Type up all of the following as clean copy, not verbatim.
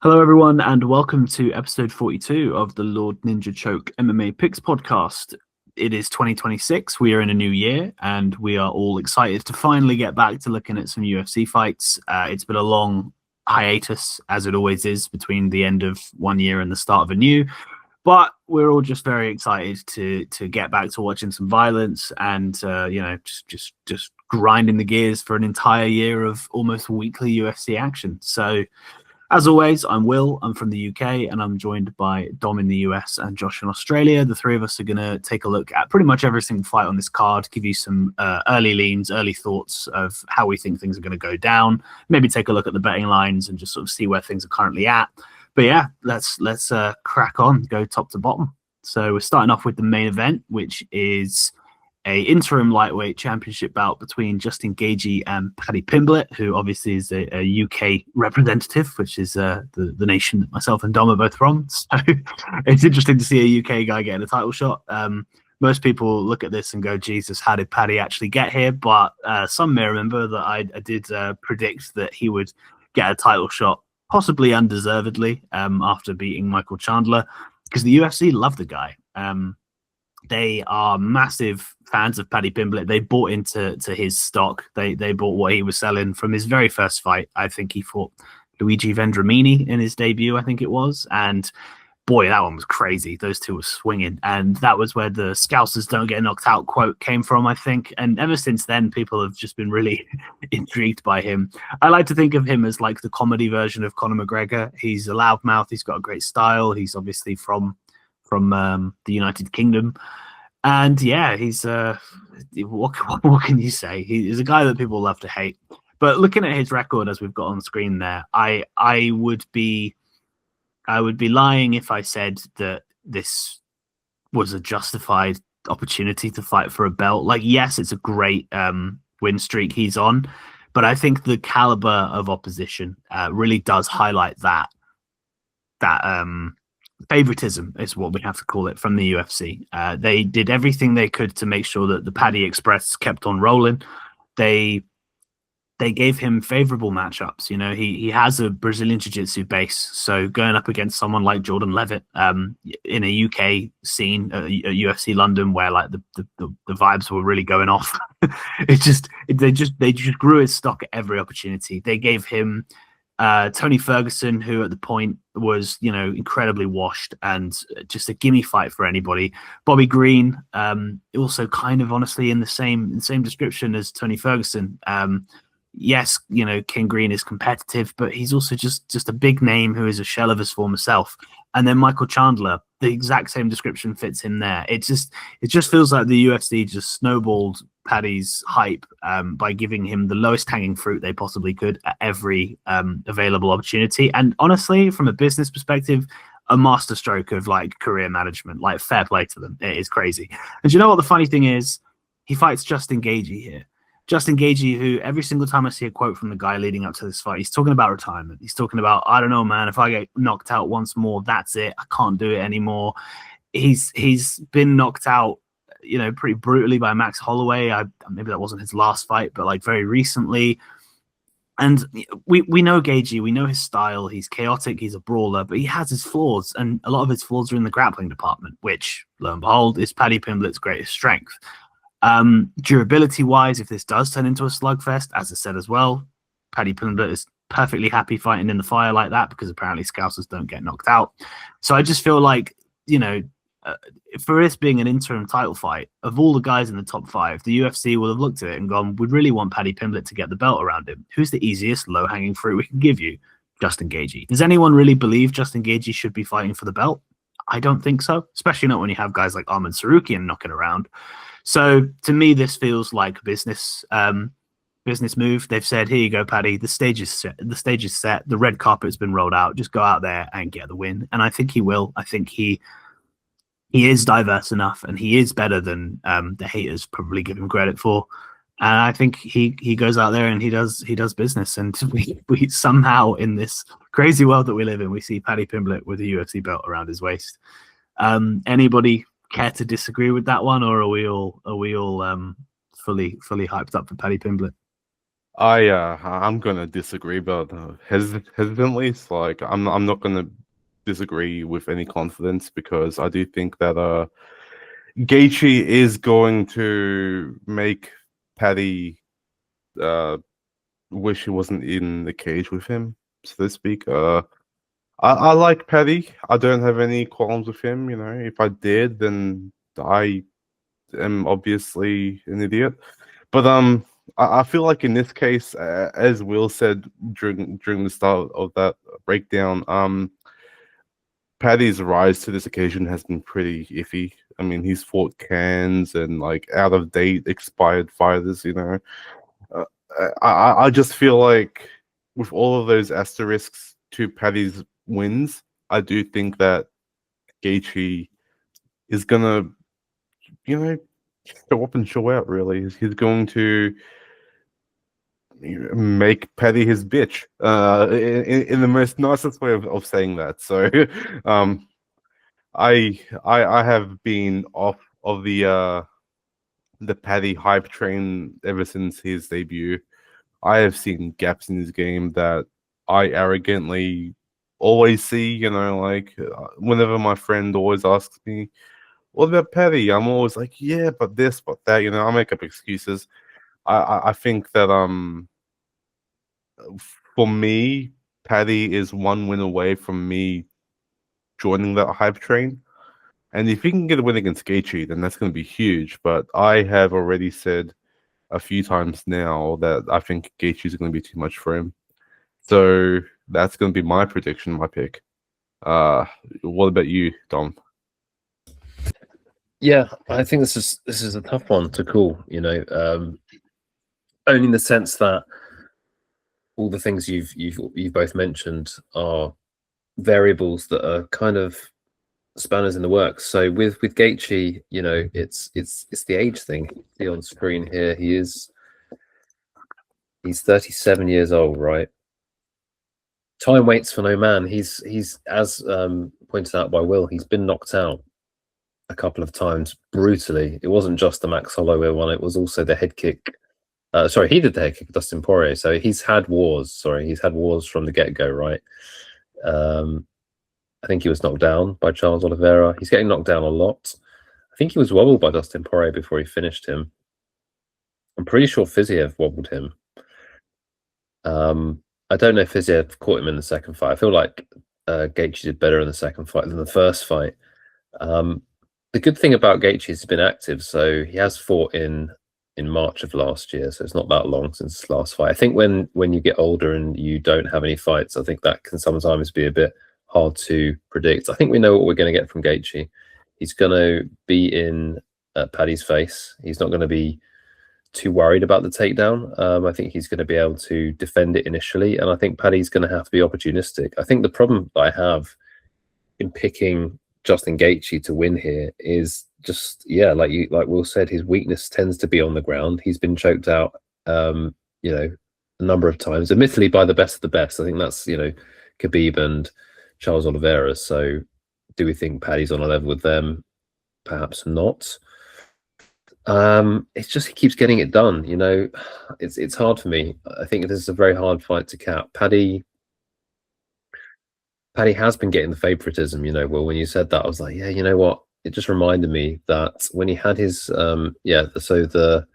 Hello, everyone, and welcome to episode 42 of the Lord Ninja Choke MMA Picks podcast. It is 2026. We are in a new year, and we are all excited to finally get back to looking at some UFC fights. It's been a long hiatus, as it always is, between the end of one year and the start of a new. But we're all just very excited to get back to watching some violence and just grinding the gears for an entire year of almost weekly UFC action. So, as always, I'm Will. I'm from the UK, and I'm joined by Dom in the US and Josh in Australia. The three of us are going to take a look at pretty much every single fight on this card, give you some early leans, early thoughts of how we think things are going to go down. Maybe take a look at the betting lines and just sort of see where things are currently at. But yeah, let's crack on, go top to bottom. So we're starting off with the main event, which is a interim lightweight championship bout between Justin Gaethje and Paddy Pimblett, who obviously is a UK representative, which is the nation that myself and Dom are both from. So it's interesting to see a UK guy getting a title shot. Most people look at this and go, Jesus, how did Paddy actually get here? But some may remember that I did predict that he would get a title shot, possibly undeservedly, after beating Michael Chandler, because the UFC love the guy. They are massive fans of Paddy Pimblett. They bought into his stock. They bought what he was selling from his very first fight. I think he fought Luigi Vendramini in his debut, I think it was. And boy, that one was crazy. Those two were swinging. And that was where the Scousers don't get knocked out quote came from, I think. And ever since then, people have just been really intrigued by him. I like to think of him as like the comedy version of Conor McGregor. He's a loudmouth. He's got a great style. He's obviously from the United Kingdom. And yeah, he's what can you say? He's a guy that people love to hate. But looking at his record as we've got on screen there, I would be lying if I said that this was a justified opportunity to fight for a belt. Like, yes, it's a great win streak he's on, but I think the caliber of opposition really does highlight that favoritism is what we have to call it from the UFC. They did everything they could to make sure that the Paddy Express kept on rolling. They gave him favorable matchups. You know, he has a Brazilian Jiu-Jitsu base, so going up against someone like Jordan Levitt in a UK scene at UFC London, where like the vibes were really going off, they just grew his stock at every opportunity. They gave him Tony Ferguson, who at the point was, incredibly washed and just a gimme fight for anybody. Bobby Green, also kind of honestly in the same description as Tony Ferguson. Yes, King Green is competitive, but he's also just a big name who is a shell of his former self. And then Michael Chandler, the exact same description fits him there. It just feels like the UFC just snowballed Paddy's hype by giving him the lowest hanging fruit they possibly could at every available opportunity. And honestly, from a business perspective, a masterstroke of like career management, like fair play to them. It is crazy. And you know what the funny thing is? He fights Justin Gaethje here. Justin Gaethje, who every single time I see a quote from the guy leading up to this fight, he's talking about retirement. He's talking about, I don't know, man, if I get knocked out once more, that's it. I can't do it anymore. He's been knocked out, pretty brutally by Max Holloway. Maybe that wasn't his last fight, but like very recently. And we know Gaethje, we know his style. He's chaotic, he's a brawler, but he has his flaws, and a lot of his flaws are in the grappling department, which, lo and behold, is Paddy Pimblett's greatest strength. Durability wise, if this does turn into a slugfest, as I said as well, Paddy Pimblett is perfectly happy fighting in the fire like that because apparently Scousers don't get knocked out. So I just feel like, for this being an interim title fight, of all the guys in the top five, the UFC will have looked at it and gone, we'd really want Paddy Pimblett to get the belt around him. Who's the easiest low-hanging fruit we can give you? Justin Gaethje. Does anyone really believe Justin Gaethje should be fighting for the belt? I don't think so, especially not when you have guys like Arman Tsarukyan knocking around. So to me, this feels like a business move. They've said, here you go, Paddy. The stage is set. The red carpet's been rolled out. Just go out there and get the win. And I think he will. I think he is diverse enough, and he is better than the haters probably give him credit for. And I think he goes out there and he does business. And we somehow, in this crazy world that we live in, we see Paddy Pimblett with a UFC belt around his waist. Anybody care to disagree with that one, or are we all fully hyped up for Paddy Pimblett? I'm gonna disagree, but hesitantly. So, like, I'm not gonna disagree with any confidence because I do think that Gaethje is going to make Paddy wish he wasn't in the cage with him, so to speak. I like Paddy. I don't have any qualms with him. You know, if I did, then I am obviously an idiot. But I feel like in this case, as Will said during the start of that breakdown, Paddy's rise to this occasion has been pretty iffy. I mean, he's fought cans and like out of date, expired fighters. You know, uh, I just feel like with all of those asterisks to Paddy's wins, I do think that Gaethje is gonna, you know, show up and show out. Really, he's going to make Paddy his bitch. In the most nicest way of saying that. So, um, I have been off of the Paddy hype train ever since his debut. I have seen gaps in his game that I arrogantly always see. You know, like whenever my friend always asks me, "What about Paddy?" I'm always like, "Yeah, but this, but that." You know, I make up excuses. I think that for me, Paddy is one win away from me joining that hype train. And if he can get a win against Gaethje, then that's going to be huge. But I have already said a few times now that I think Gaethje is going to be too much for him. So that's going to be my prediction, my pick. What about you, Dom? Yeah, I think this is a tough one to call. You know, only in the sense that all the things you've both mentioned are variables that are kind of spanners in the works. So with Gaethje, you know, it's the age thing. See on screen here, he's 37 years old, right? Time waits for no man. He's as pointed out by Will, he's been knocked out a couple of times brutally. It wasn't just the Max Holloway one; it was also the head kick. Sorry, he did the head kick, Dustin Poirier. So he's had wars. Sorry, he's had wars from the get go, right? I think he was knocked down by Charles Oliveira. He's getting knocked down a lot. I think he was wobbled by Dustin Poirier before he finished him. I'm pretty sure Fiziev wobbled him. I don't know if Fiziev caught him in the second fight. I feel like Gaethje did better in the second fight than the first fight. The good thing about Gaethje is he's been active, so he has fought in March of last year, so it's not that long since his last fight. I think when you get older and you don't have any fights, I think that can sometimes be a bit hard to predict. I think we know what we're going to get from Gaethje. He's going to be in Paddy's face. He's not going to be too worried about the takedown. I think he's going to be able to defend it initially, and I think Paddy's going to have to be opportunistic. I think the problem that I have in picking Justin Gaethje to win here is just, yeah, like Will said, his weakness tends to be on the ground. He's been choked out, you know, a number of times, admittedly by the best of the best. I think that's, you know, Khabib and Charles Oliveira. So do we think Paddy's on a level with them? Perhaps not. It's just he keeps getting it done. You know, it's hard for me. I think this is a very hard fight to cap. Paddy has been getting the favoritism. You know, well, when you said that, I was like, yeah, you know what? It just reminded me that when he had his so the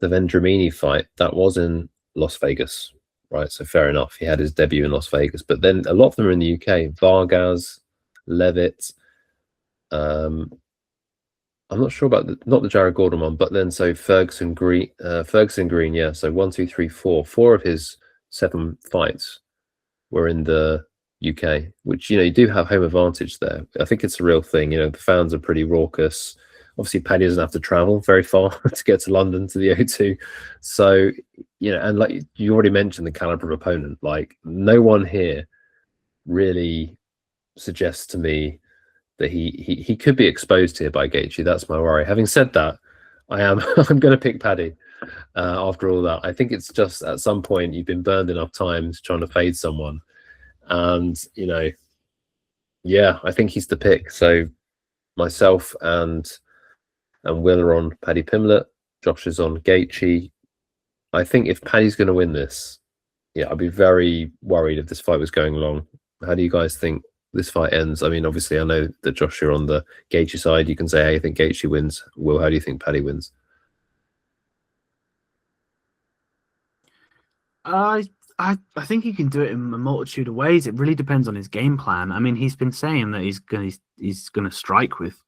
Vendramini fight, that was in Las Vegas, right? So fair enough. He had his debut in Las Vegas, but then a lot of them are in the UK. Vargas, Levitt. I'm not sure about not the Jared Gordon one, but then so Ferguson Green, yeah. So 1, 2, 3, 4. 4 of his 7 fights were in the UK, which, you know, you do have home advantage there. I think it's a real thing. You know, the fans are pretty raucous. Obviously, Paddy doesn't have to travel very far to get to London to the O2. So, you know, and like you already mentioned, the caliber of opponent. Like, no one here really suggests to me that he could be exposed here by Gaethje. That's my worry. Having said that, I'm going to pick Paddy after all that. I think it's just at some point you've been burned enough times trying to fade someone, and you know, yeah, I think he's the pick. So myself and Will are on Paddy Pimblett. Josh is on Gaethje. I think if Paddy's going to win this, yeah, I'd be very worried if this fight was going long. How do you guys think this fight ends? I mean, obviously, I know that Josh, you're on the Gaethje side. You can say how you think Gaethje wins. Will, how do you think Paddy wins? I think he can do it in a multitude of ways. It really depends on his game plan. I mean, he's been saying that he's gonna strike with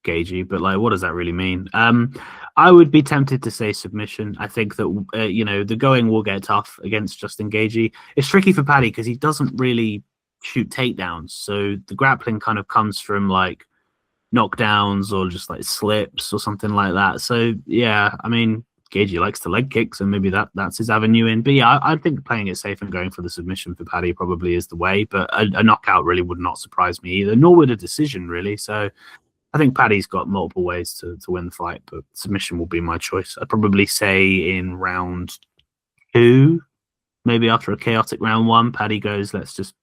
Gaethje, but like, what does that really mean? I would be tempted to say submission. I think that the going will get tough against Justin Gaethje. It's tricky for Paddy because he doesn't really shoot takedowns, so the grappling kind of comes from like knockdowns or just like slips or something like that. So yeah, I mean, Gaethje likes to leg kick, so maybe that's his avenue in. But yeah, I think playing it safe and going for the submission for Paddy probably is the way. But a knockout really would not surprise me either, nor would a decision really. So I think Paddy's got multiple ways to win the fight, but submission will be my choice. I'd probably say in round 2, maybe after a chaotic round 1, Paddy goes, let's just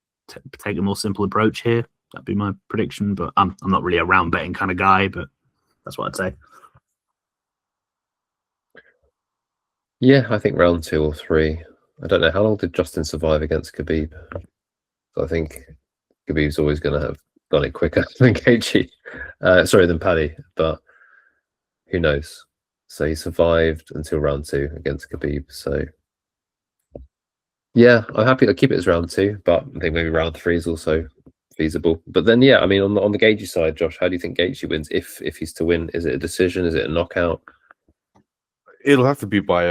take a more simple approach here. That'd be my prediction, but I'm not really a round betting kind of guy, but that's what I'd say. Yeah, I think round 2 or 3. I don't know. How long did Justin survive against Khabib? So I think Khabib's always going to have done it quicker than Gaethje. Than Paddy, but who knows? So he survived until round 2 against Khabib. So yeah, I'm happy to keep it as round 2, but I think maybe round 3 is also feasible. But then, yeah, I mean, on the Gaethje side, Josh, how do you think Gaethje wins if he's to win? Is it a decision? Is it a knockout? It'll have to be by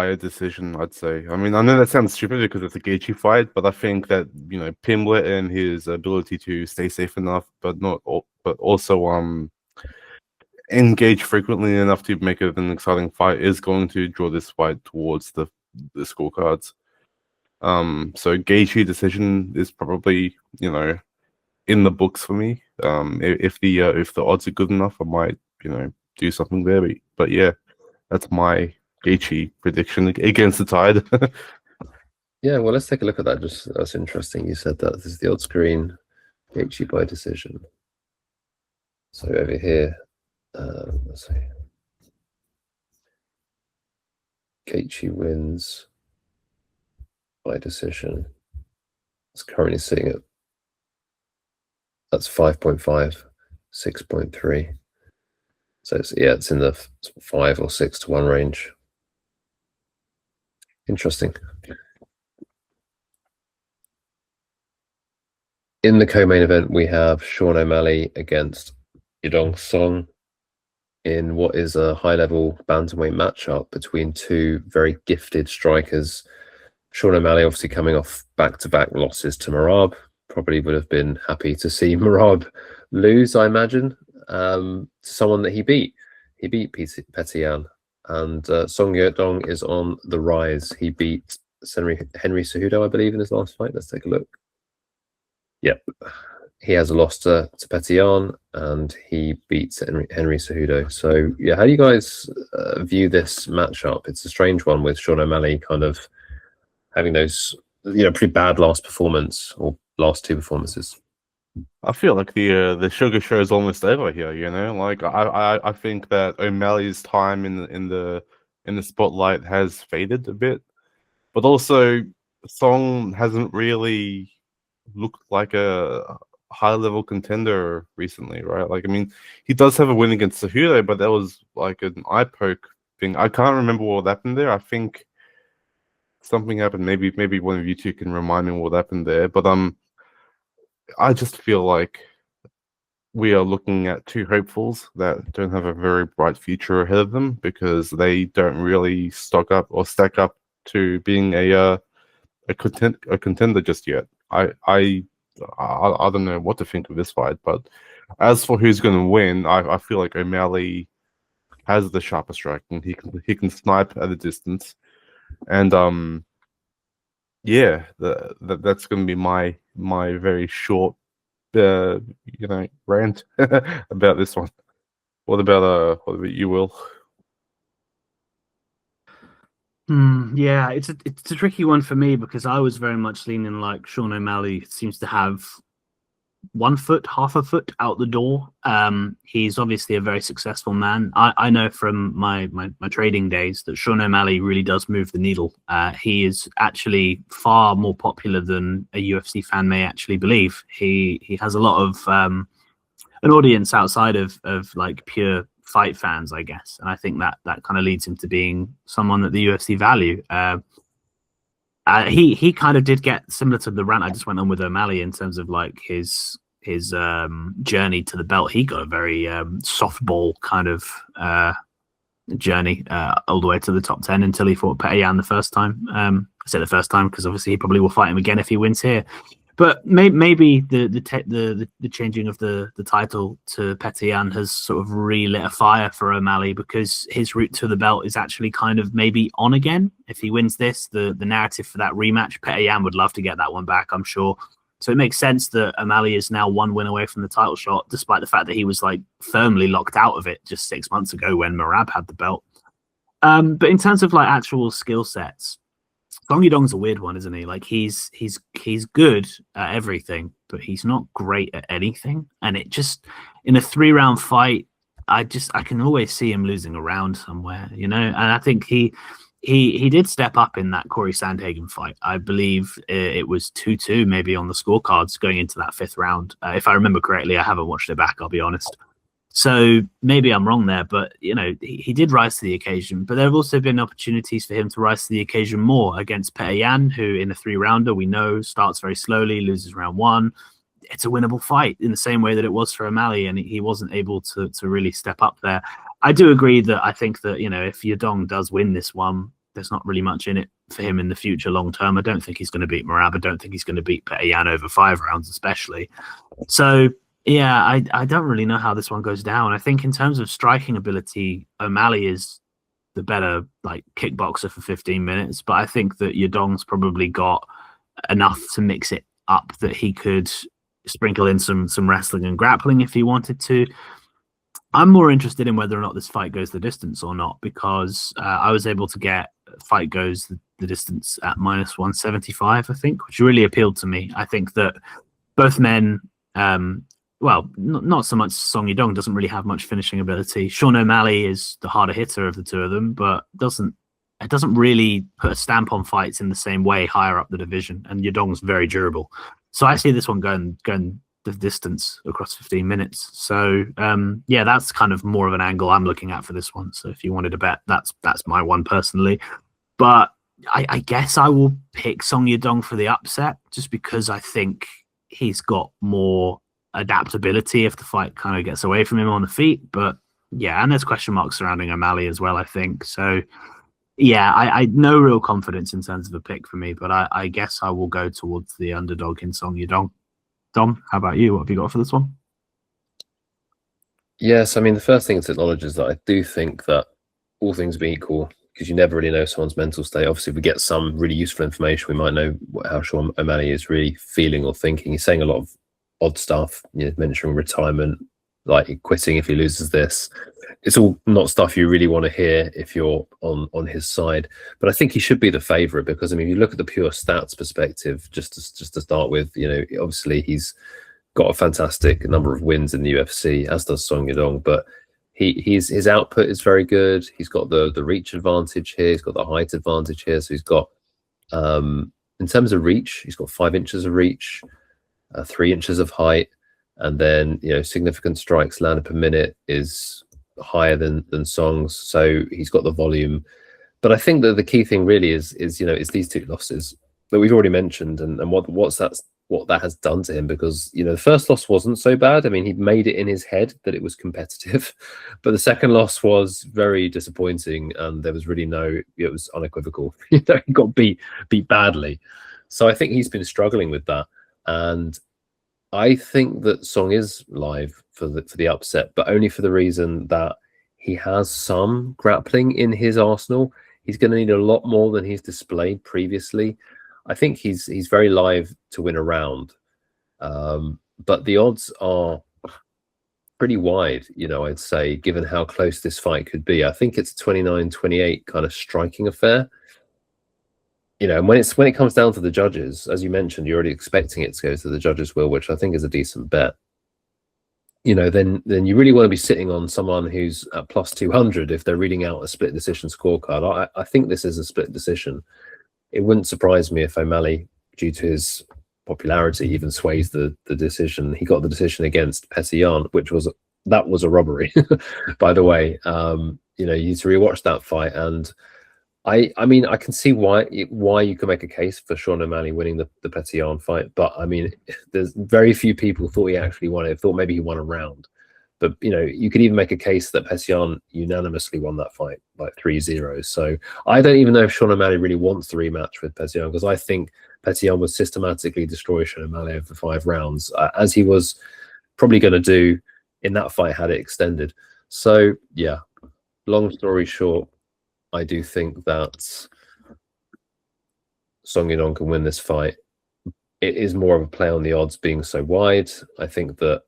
a decision, I'd say. I mean, I know that sounds stupid because it's a Gaethje fight, but I think that Pimblett and his ability to stay safe enough, but also engage frequently enough to make it an exciting fight is going to draw this fight towards the scorecards. So Gaethje decision is probably in the books for me. If the odds are good enough, I might do something there. But yeah, that's my Gaethje prediction against the tide. Yeah, well, let's take a look at that. Just that's interesting. You said that this is the odd screen, Gaethje by decision. So over here, let's see. Gaethje wins by decision. It's currently sitting at that's 5.5, 6.3. So it's in the 5 or 6 to 1 range. Interesting. In the co-main event, we have Sean O'Malley against Yadong Song in what is a high-level bantamweight matchup between two very gifted strikers. Sean O'Malley obviously coming off back-to-back losses to Merab. Probably would have been happy to see Merab lose, I imagine, to someone that he beat. He beat Petian. And Song Yadong is on the rise. He beat Henry Cejudo, I believe, in his last fight. Let's take a look. Yep. He has a loss to Petian, and he beats Henry Cejudo. So, yeah, how do you guys view this matchup? It's a strange one with Sean O'Malley kind of having those, pretty bad last performance or last 2 performances. I feel like the sugar show is almost over here. Like I think that O'Malley's time in the spotlight has faded a bit, but also Song hasn't really looked like a high-level contender recently, right? Like, I mean, he does have a win against Cejudo, but that was like an eye poke thing. I can't remember what happened there. I think something happened. Maybe one of you two can remind me what happened there. But I just feel like we are looking at 2 hopefuls that don't have a very bright future ahead of them because they don't really stack up to being a contender just yet. I don't know what to think of this fight, but as for who's going to win, I feel like O'Malley has the sharper striking. He can snipe at a distance, and yeah, that's going to be my very short rant about this one. What about you, Will? Yeah, it's a tricky one for me because I was very much leaning like Sean O'Malley seems to have 1 foot, half a foot out the door. He's obviously a very successful man. I know from my trading days that Sean O'Malley really does move the needle. He is actually far more popular than a UFC fan may actually believe. He has a lot of an audience outside of like pure fight fans, I guess, and I think that kind of leads him to being someone that the UFC value. He kind of did get similar to the rant I just went on with O'Malley in terms of like his journey to the belt. He got a very softball kind of journey all the way to the top 10 until he fought Petr the first time. I say the first time because obviously he probably will fight him again if he wins here. But maybe the changing of the title to Petr has sort of relit a fire for O'Malley, because his route to the belt is actually kind of maybe on again. If he wins this, the narrative for that rematch, Petr would love to get that one back, I'm sure. So it makes sense that O'Malley is now 1 win away from the title shot, despite the fact that he was like firmly locked out of it just 6 months ago when Merab had the belt. But in terms of like actual skill sets, Song Yadong's a weird one, isn't he? Like he's good at everything, but he's not great at anything. And it just, in a 3-round fight, I can always see him losing a round somewhere, you know. And I think he did step up in that Corey Sandhagen fight. I believe it was 2-2 maybe on the scorecards going into that 5th round. If I remember correctly, I haven't watched it back, I'll be honest. So maybe I'm wrong there, but you know, he did rise to the occasion. But there have also been opportunities for him to rise to the occasion more against Petr, who in a 3-rounder we know starts very slowly, loses round 1. It's a winnable fight in the same way that it was for O'Malley, and he wasn't able to really step up there. I do agree that I think that, you know, if Yadong does win this one, there's not really much in it for him in the future long term. I don't think he's going to beat Merab. I don't think he's going to beat Petr over 5 rounds, especially. So yeah, I don't really know how this one goes down. I think in terms of striking ability, O'Malley is the better like kickboxer for 15 minutes, but I think that Yadong's probably got enough to mix it up that he could sprinkle in some wrestling and grappling if he wanted to. I'm more interested in whether or not this fight goes the distance or not, because I was able to get fight goes the distance at -175, I think, which really appealed to me. I think that both men, well, not so much Song Yadong doesn't really have much finishing ability. Sean O'Malley is the harder hitter of the two of them, but it doesn't really put a stamp on fights in the same way higher up the division. And Yadong's very durable. So I see this one going the distance across 15 minutes. So yeah, that's kind of more of an angle I'm looking at for this one. So if you wanted to bet, that's my one personally. But I guess I will pick Song Yadong for the upset, just because I think he's got more adaptability if the fight kind of gets away from him on the feet. But yeah, and there's question marks surrounding O'Malley as well, I think. So yeah, I no real confidence in terms of a pick for me, but I guess I will go towards the underdog in Song Yadong. Dom, how about you? What have you got for this one? Yes, I mean, the first thing to acknowledge is that I do think that all things being equal, because you never really know someone's mental state. Obviously, if we get some really useful information, we might know how Sean O'Malley is really feeling or thinking. He's saying a lot of odd stuff, you know, mentioning retirement, like quitting if he loses this. It's all not stuff you really want to hear if you're on his side. But I think he should be the favourite, because I mean, if you look at the pure stats perspective, just to start with, you know, obviously he's got a fantastic number of wins in the UFC, as does Song Yadong, but his output is very good. He's got the reach advantage here. He's got the height advantage here. So he's got, in terms of reach, he's got 5 inches of reach, 3 inches of height, and then, you know, significant strikes landed per minute is higher than Song's. So he's got the volume. But I think that the key thing really is you know, it's these 2 losses that we've already mentioned, and what that has done to him, because, you know, the first loss wasn't so bad. I mean, he'd made it in his head that it was competitive, but the second loss was very disappointing, and there was really it was unequivocal. You know, he got beat badly. So I think he's been struggling with that, and I think that Song is live for the upset, but only for the reason that he has some grappling in his arsenal. He's going to need a lot more than he's displayed previously. I think he's very live to win a round, but the odds are pretty wide, you know, I'd say, given how close this fight could be. I think it's a 29-28 kind of striking affair. you know, and when it comes down to the judges, as you mentioned, you're already expecting it to go to the judges' will, which I think is a decent bet. You know, then you really want to be sitting on someone who's at plus 200 if they're reading out a split decision scorecard. I think this is a split decision. It wouldn't surprise me if O'Malley, due to his popularity, even sways the decision. He got the decision against Petillon, which was a robbery, by the way. You know, you need to rewatch that fight, and I mean, I can see why you can make a case for Sean O'Malley winning the Petillon fight, but I mean, there's very few people thought he actually won it. Thought maybe he won a round, but you know, you could even make a case that Petillon unanimously won that fight, like 3-0. So I don't even know if Sean O'Malley really wants the rematch with Petillon, because I think Petillon would systematically destroy Sean O'Malley over 5 rounds, as he was probably going to do in that fight had it extended. So yeah, long story short, I do think that Song Yadong can win this fight. It is more of a play on the odds being so wide. I think that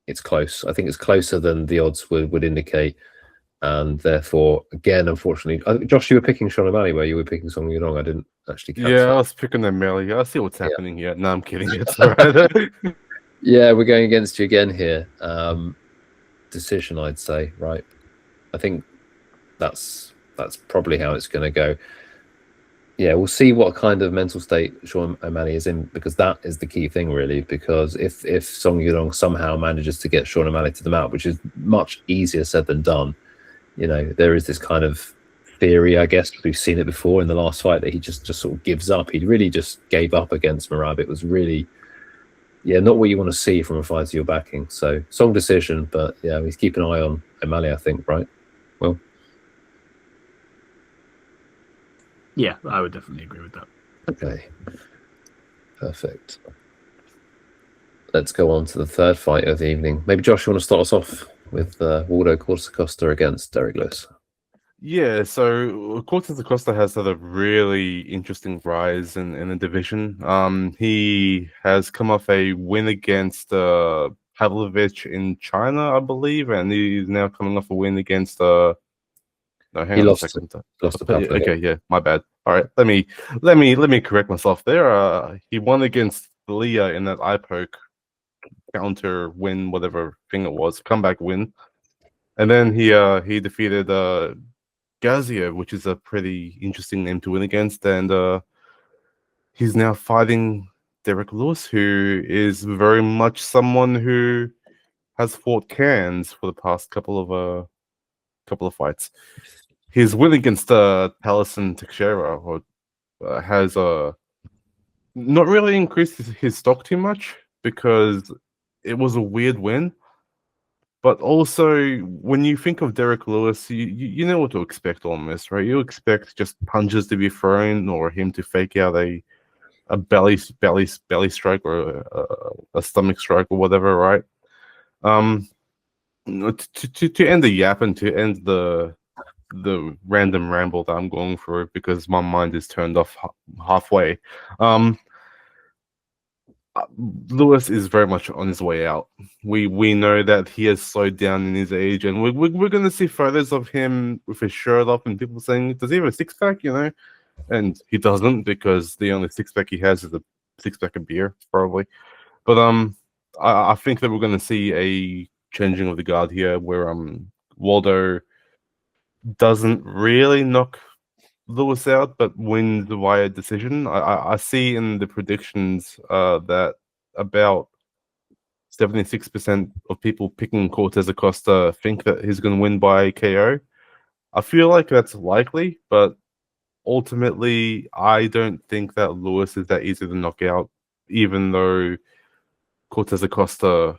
it's close. I think it's closer than the odds would indicate. And therefore, again, unfortunately, Josh, you were picking Sean O'Malley where you were picking Song Yadong. I didn't actually catch that. I was picking O'Malley. I see what's happening here. No, I'm kidding. It's all right. Yeah, we're going against you again here. Decision, I'd say, right? I think that's probably how it's going to go. Yeah, we'll see what kind of mental state Sean O'Malley is in, because that is the key thing, really. Because if Song Yadong somehow manages to get Sean O'Malley to the mat, which is much easier said than done, you know, there is this kind of theory, I guess, we've seen it before in the last fight, that he just sort of gives up. He really just gave up against Merab. It was really, yeah, not what you want to see from a fighter you're backing. So, Song decision, but yeah, he's keeping an eye on O'Malley, I think, right? Well, yeah, I would definitely agree with that. okay, perfect. Let's go on to the third fight of the evening. Maybe Josh, you want to start us off with Waldo Cortes Acosta against Derrick Lewis? Yeah, so Cortes Acosta has had a really interesting rise in the division. He has come off a win against Pavlovich in China, I believe, and he's now coming off a win against no, hang on a second. Lost to Pavlovich. Okay, yeah, my bad. All right, let me correct myself there. He won against Leah in that eye poke counter win, whatever thing it was, comeback win, and then he defeated Gaethje, which is a pretty interesting name to win against, and he's now fighting Derrick Lewis, who is very much someone who has fought cans for the past couple of fights. His win against Talison Teixeira has not really increased his stock too much, because it was a weird win. But also, when you think of Derrick Lewis, you know what to expect almost, right? You expect just punches to be thrown, or him to fake out a belly strike, or a stomach strike, or whatever, right? To end the yap and to end the random ramble that I'm going through, because my mind is turned off halfway. Lewis is very much on his way out. We know that he has slowed down in his age, and we're going to see photos of him with his shirt off, and people saying, does he have a six-pack, you know? And he doesn't, because the only six-pack he has is a six-pack of beer, probably. But I think that we're going to see a changing of the guard here, where Waldo doesn't really knock Lewis out, but wins via decision. I see in the predictions that about 76% of people picking Cortes Acosta think that he's going to win by KO. I feel like that's likely, but ultimately, I don't think that Lewis is that easy to knock out, even though Cortes Acosta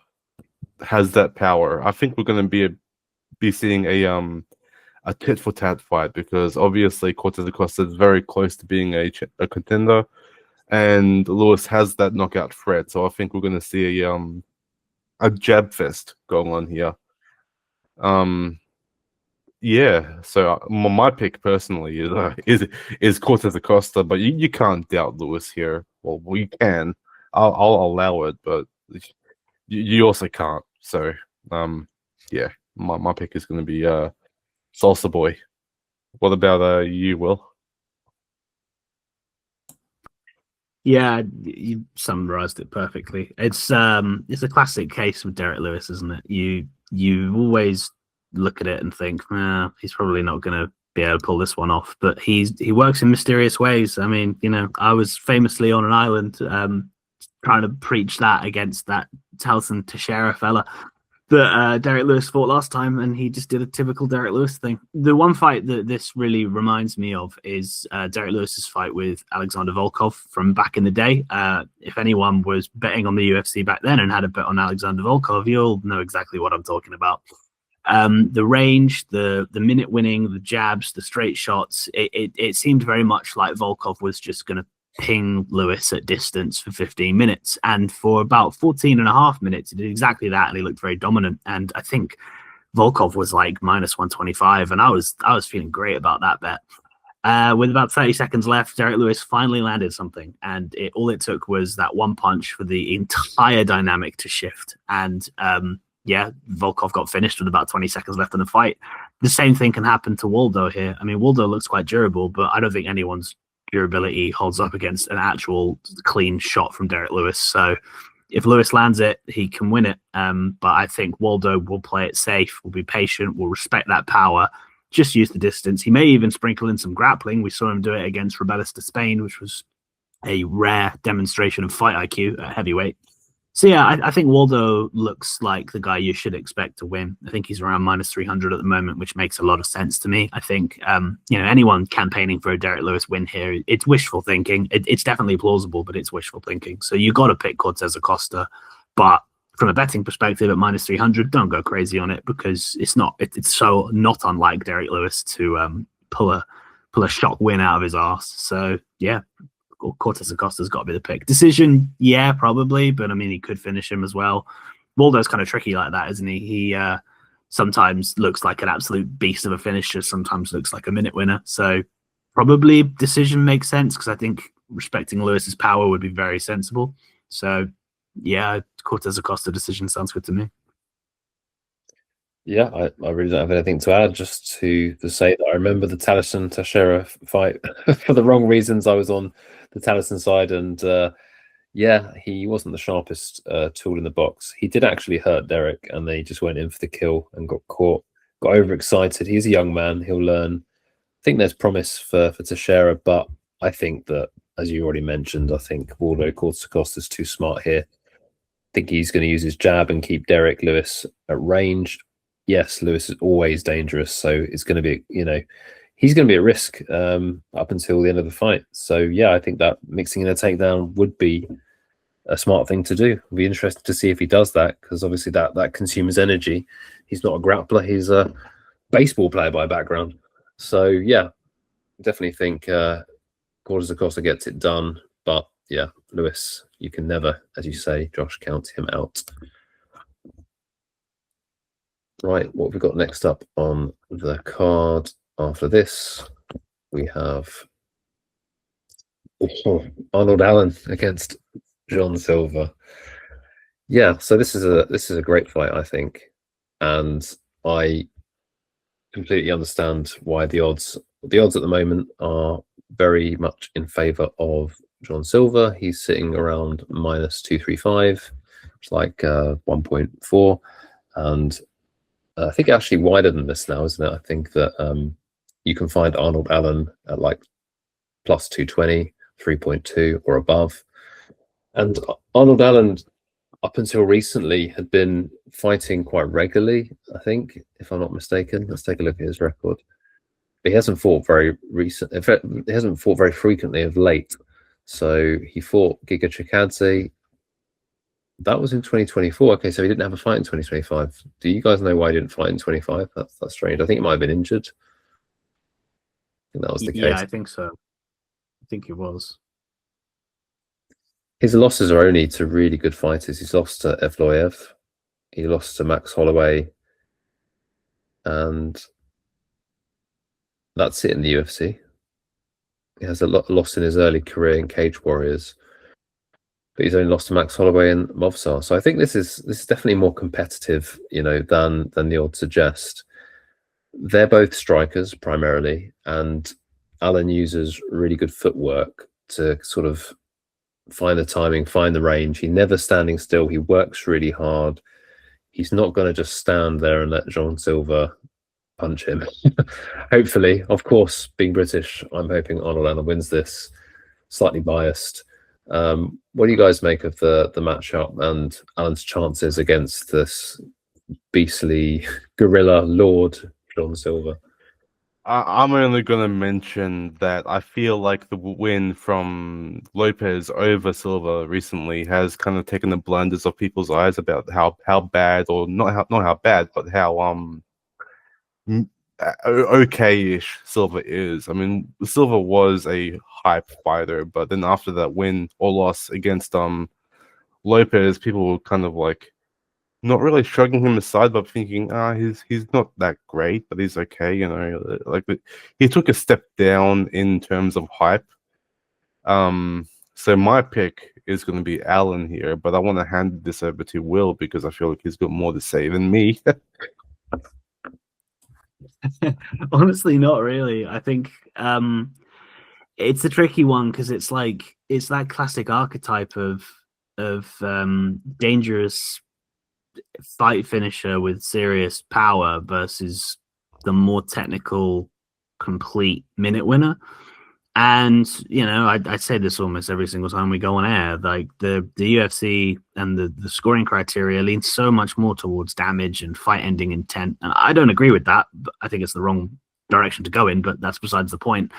has that power. I think we're going to be seeing a tit for tat fight, because obviously Cortes Acosta is very close to being a contender, and Lewis has that knockout threat. So I think we're going to see a jab fest going on here. Yeah. So my pick personally is Cortes Acosta, but you can't doubt Lewis here. Well, you can. I'll allow it, but you also can't. So yeah, my pick is going to be Salsa Boy. What about you, Will? Yeah, you summarized it perfectly. It's a classic case with Derrick Lewis, isn't it? You always look at it and think, he's probably not going to be able to pull this one off. But he works in mysterious ways. I mean, I was famously on an island trying to preach that against that Talson Teixeira fella that Derrick Lewis fought last time, and he just did a typical Derrick Lewis thing. The one fight that this really reminds me of is Derrick Lewis's fight with Alexander Volkov from back in the day. If anyone was betting on the UFC back then and had a bet on Alexander Volkov, you'll know exactly what I'm talking about. The range, the minute winning, the jabs, the straight shots, it seemed very much like Volkov was just going to ping Lewis at distance for 15 minutes. And for about 14 and a half minutes, he did exactly that. And he looked very dominant. And I think Volkov was like minus 125. And I was feeling great about that bet. With about 30 seconds left, Derrick Lewis finally landed something. And all it took was that one punch for the entire dynamic to shift. And Volkov got finished with about 20 seconds left in the fight. The same thing can happen to Waldo here. I mean, Waldo looks quite durable, but I don't think anyone's durability holds up against an actual clean shot from Derrick Lewis. So if Lewis lands it, he can win it. But I think Waldo will play it safe, will be patient, will respect that power, just use the distance. He may even sprinkle in some grappling. We saw him do it against Rebellis de Spain, which was a rare demonstration of fight IQ at heavyweight. So yeah, I think Waldo looks like the guy you should expect to win. I think he's around minus 300 at the moment, which makes a lot of sense to me. I think anyone campaigning for a Derrick Lewis win here, it's wishful thinking. It's definitely plausible, but it's wishful thinking. So you got to pick Cortes Acosta, but from a betting perspective at minus 300, don't go crazy on it because it's so not unlike Derrick Lewis to pull a shock win out of his arse. So yeah. Cortes Acosta's got to be the pick. Decision, yeah, probably, but I mean, he could finish him as well. Waldo's kind of tricky like that, isn't he? He sometimes looks like an absolute beast of a finisher, sometimes looks like a minute winner. So probably decision makes sense because I think respecting Lewis's power would be very sensible. So yeah, Cortes Acosta decision sounds good to me. Yeah, I really don't have anything to add, just to say that I remember the Talison Teixeira fight for the wrong reasons. I was on the Talison side, and he wasn't the sharpest tool in the box. He did actually hurt Derrick, and they just went in for the kill and got caught, got overexcited. He's a young man, he'll learn. I think there's promise for Teixeira, but I think that, as you already mentioned, I think Waldo Cortes Acosta is too smart here. I think he's going to use his jab and keep Derrick Lewis at range. Yes, Lewis is always dangerous, so it's going to be, he's going to be at risk up until the end of the fight. So yeah, I think that mixing in a takedown would be a smart thing to do. I'll be interested to see if he does that, because obviously that consumes energy. He's not a grappler, he's a baseball player by background. So yeah, definitely think Cortes Acosta gets it done. But yeah, Lewis, you can never, as you say, Josh, count him out. Right, what have we got next up on the card after this? We have Arnold Allen against John Silva. Yeah, so this is a great fight, I think, and I completely understand why the odds at the moment are very much in favor of John Silva. He's sitting around minus 235, it's like 1.4, and I think actually wider than this now, isn't it? I think that you can find Arnold Allen at like plus 220, 3.2 or above. And Arnold Allen, up until recently, had been fighting quite regularly, I think, if I'm not mistaken. Let's take a look at his record. But he hasn't fought very recent. In fact, he hasn't fought very frequently of late. So he fought Gaethje. That was in 2024. Okay, so he didn't have a fight in 2025. Do you guys know why he didn't fight in 25? That's strange. I think he might have been injured. I think that was the case. Yeah, I think so. I think he was. His losses are only to really good fighters. He's lost to Evloev. He lost to Max Holloway. And that's it in the UFC. He has a loss in his early career in Cage Warriors. But he's only lost to Max Holloway and Movsar. So I think this is definitely more competitive, than the odds suggest. They're both strikers primarily, and Allen uses really good footwork to sort of find the timing, find the range. He's never standing still. He works really hard. He's not going to just stand there and let Jean Silva punch him. Hopefully, of course, being British, I'm hoping Arnold Allen wins this. Slightly biased. What do you guys make of the matchup and Allen's chances against this beastly gorilla lord Jean Silva? I'm only going to mention that I feel like the win from Lopez over Silva recently has kind of taken the blinders off people's eyes about how bad, or not how bad, but how okay-ish Silva is. I mean, Silva was a hype fighter, but then after that win or loss against Lopez, people were kind of like not really shrugging him aside, but thinking, he's not that great, but he's okay, you know. Like, he took a step down in terms of hype. So my pick is going to be Allen here, but I want to hand this over to Will because I feel like he's got more to say than me. Honestly, not really. I think it's a tricky one because it's that classic archetype of dangerous fight finisher with serious power versus the more technical, complete minute winner. And you know, I say this almost every single time we go on air. Like the UFC and the scoring criteria lean so much more towards damage and fight-ending intent, and I don't agree with that. But I think it's the wrong direction to go in. But that's besides the point.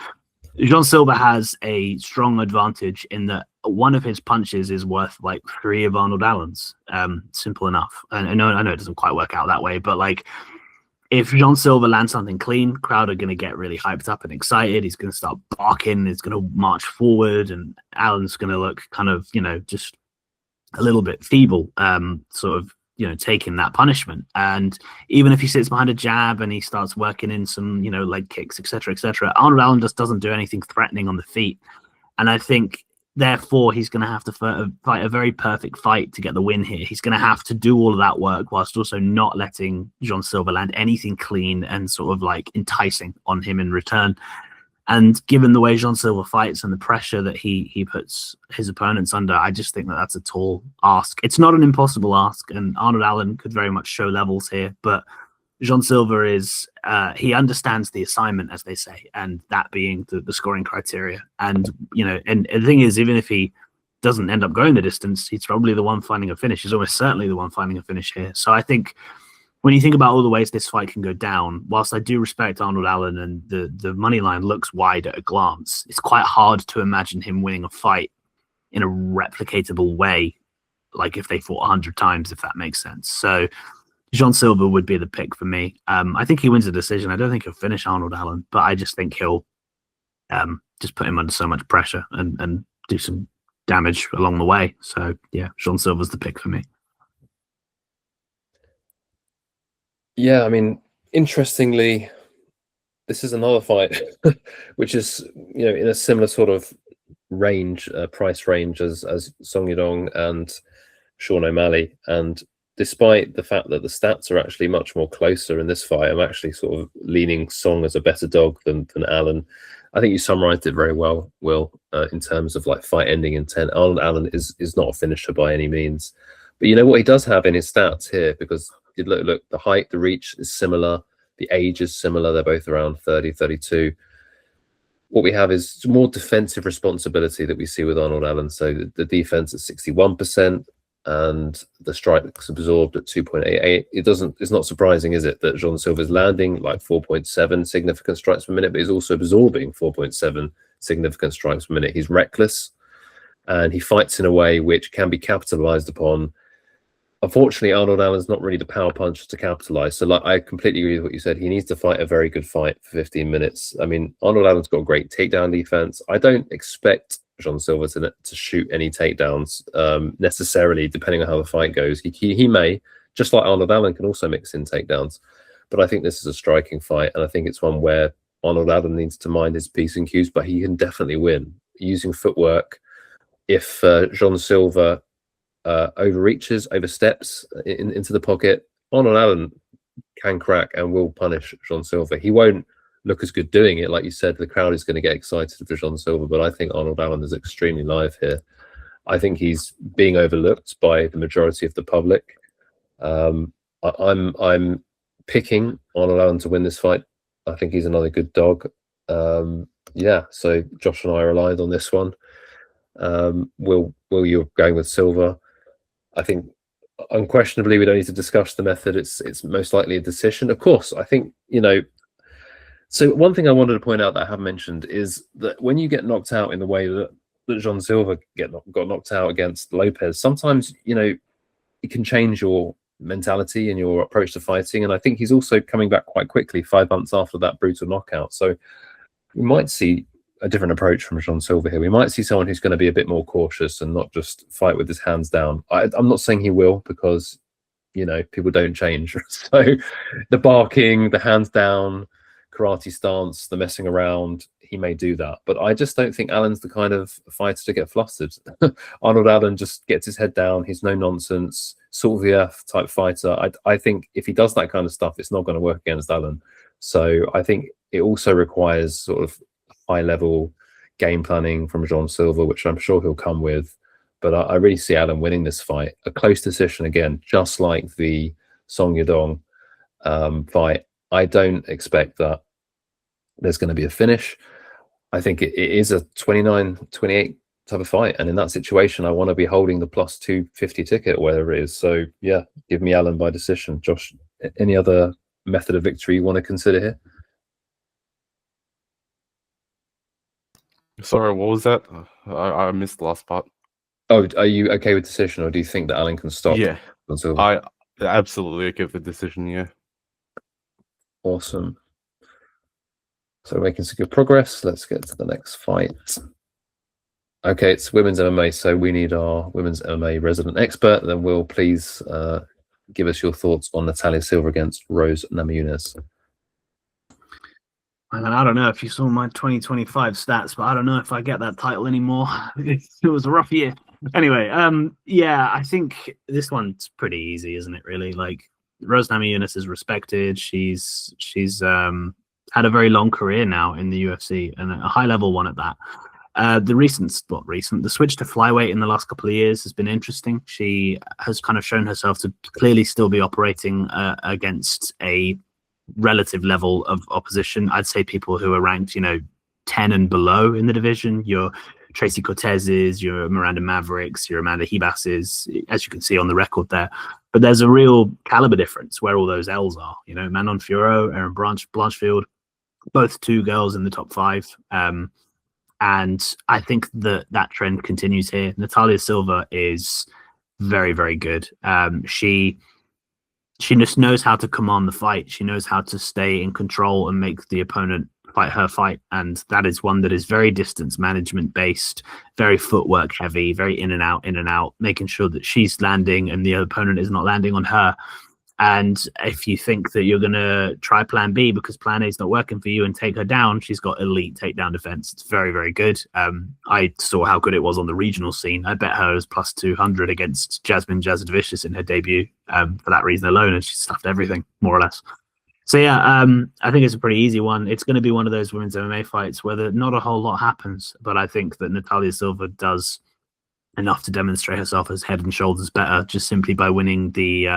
Jean Silva has a strong advantage in that one of his punches is worth like 3 of Arnold Allen's. Simple enough. And I know it doesn't quite work out that way, but like if Jean Silva lands something clean, crowd are going to get really hyped up and excited. He's going to start barking. He's going to march forward, and Allen's going to look kind of, you know, just a little bit feeble, sort of, you know, taking that punishment. And even if he sits behind a jab and he starts working in some, you know, leg kicks, etc., Arnold Allen just doesn't do anything threatening on the feet. And I think, therefore, he's going to have to fight a very perfect fight to get the win here. He's going to have to do all of that work whilst also not letting Jean Silva land anything clean and sort of like enticing on him in return. And given the way Jean Silva fights and the pressure that he puts his opponents under, I just think that that's a tall ask. It's not an impossible ask, and Arnold Allen could very much show levels here, but Jean Silva is, he understands the assignment, as they say, and that being the scoring criteria. And, you know, and the thing is, even if he doesn't end up going the distance, he's probably the one finding a finish. He's almost certainly the one finding a finish here. So I think when you think about all the ways this fight can go down, whilst I do respect Arnold Allen and the money line looks wide at a glance, it's quite hard to imagine him winning a fight in a replicatable way, like if they fought 100 times, if that makes sense. So Jean Silva would be the pick for me. I think he wins the decision. I don't think he'll finish Arnold Allen, but I just think he'll just put him under so much pressure and do some damage along the way. So yeah, Jean Silva's the pick for me. Yeah, I mean, interestingly, this is another fight which is, you know, in a similar sort of range, price range as Song Yadong and Sean O'Malley. And despite the fact that the stats are actually much more closer in this fight, I'm actually sort of leaning Song as a better dog than Allen. I think you summarized it very well, Will, in terms of like fight ending intent. Arnold Allen is not a finisher by any means. But you know what he does have in his stats here, because look, the height, the reach is similar. The age is similar. They're both around 30, 32. What we have is more defensive responsibility that we see with Arnold Allen. So the defense at 61% and the strikes absorbed at 2.88. It's not surprising, is it, that Jean Silva is landing like 4.7 significant strikes per minute, but he's also absorbing 4.7 significant strikes per minute. He's reckless and he fights in a way which can be capitalized upon. Unfortunately, Arnold Allen's not really the power puncher to capitalize. So, like, I completely agree with what you said. He needs to fight a very good fight for 15 minutes. I mean, Arnold Allen's got great takedown defense. I don't expect Jean Silva to shoot any takedowns necessarily, depending on how the fight goes. He may, just like Arnold Allen, can also mix in takedowns. But I think this is a striking fight, and I think it's one where Arnold Allen needs to mind his P's and Q's, but he can definitely win using footwork. If Jean Silva overreaches, oversteps into the pocket, Arnold Allen can crack and will punish Jean Silva. He won't look as good doing it. Like you said, the crowd is going to get excited for Jean Silva, but I think Arnold Allen is extremely live here. I think he's being overlooked by the majority of the public. I'm picking on Alan to win this fight. I think he's another good dog. Yeah, so Josh and I are aligned on this one. Will you're going with Silva? I think unquestionably we don't need to discuss the method. It's most likely a decision. Of course, I think, you know. So one thing I wanted to point out that I haven't mentioned is that when you get knocked out in the way that Jean Silva got knocked out against Lopez, sometimes, you know, it can change your mentality and your approach to fighting. And I think he's also coming back quite quickly 5 months after that brutal knockout. So we might see a different approach from Jean Silva here. We might see someone who's going to be a bit more cautious and not just fight with his hands down. I'm not saying he will, because, you know, people don't change. So the barking, the hands down, karate stance, the messing around, he may do that. But I just don't think Allen's the kind of fighter to get flustered. Arnold Allen just gets his head down. He's no nonsense, Silviev type fighter. I think if he does that kind of stuff, it's not going to work against Allen. So I think it also requires sort of high level game planning from Jean Silva, which I'm sure he'll come with. But I really see Allen winning this fight. A close decision again, just like the Song Yadong fight. I don't expect that there's going to be a finish. I think it is a 29-28 type of fight. And in that situation, I want to be holding the plus 250 ticket, whatever it is. So, yeah, give me Allen by decision. Josh, any other method of victory you want to consider here? Sorry, what was that? I missed the last part. Oh, are you okay with decision, or do you think that Allen can stop? Yeah, Until... I absolutely okay with the decision, yeah. Awesome. So we're making some good progress. Let's get to the next fight. Okay, it's women's MMA, so we need our women's MMA resident expert. Then Will, please give us your thoughts on Natalia Silva against Rose Namajunas. I don't know if you saw my 2025 stats, but I don't know if I get that title anymore. It was a rough year. Anyway, yeah, I think this one's pretty easy, isn't it, really? Like, Rose Namajunas is respected. She's had a very long career now in the UFC, and a high-level one at that. The switch to flyweight in the last couple of years has been interesting. She has kind of shown herself to clearly still be operating against a relative level of opposition. I'd say people who are ranked, 10 and below in the division. Your Tracy Cortez's, your Miranda Mavericks, your Amanda Hebas's, as you can see on the record there. But there's a real caliber difference where all those L's are. Manon Fiorot, Erin Blanchfield, both two girls in the top 5. And I think that trend continues here. Natalia Silva is very, very good. She just knows how to command the fight. She knows how to stay in control and make the opponent fight her fight. And that is one that is very distance management based, very footwork heavy, very in and out, making sure that she's landing and the opponent is not landing on her. And if you think that you're going to try plan B because plan A is not working for you and take her down, she's got elite takedown defense. It's very, very good. I saw how good it was on the regional scene. I bet her was plus 200 against Jasmine Jasudavicius in her debut for that reason alone, and she stuffed everything, more or less. So, yeah, I think it's a pretty easy one. It's going to be one of those women's MMA fights where not a whole lot happens, but I think that Natalia Silva does enough to demonstrate herself as head and shoulders better just simply by winning the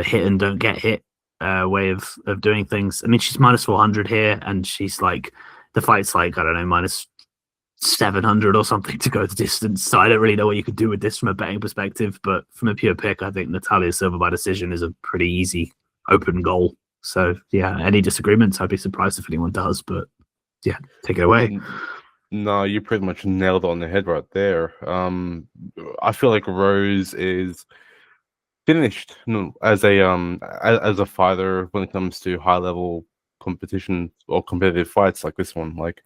hit and don't get hit way of doing things. I mean, she's minus 400 here, and she's like, the fight's like, I don't know, minus 700 or something to go the distance. So I don't really know what you could do with this from a betting perspective, but from a pure pick, I think Natalia Silva by decision is a pretty easy open goal. So yeah, any disagreements, I'd be surprised if anyone does, but yeah, take it away. No, you pretty much nailed it on the head right there. I feel like Rose is finished as a fighter when it comes to high level competition or competitive fights like this one. Like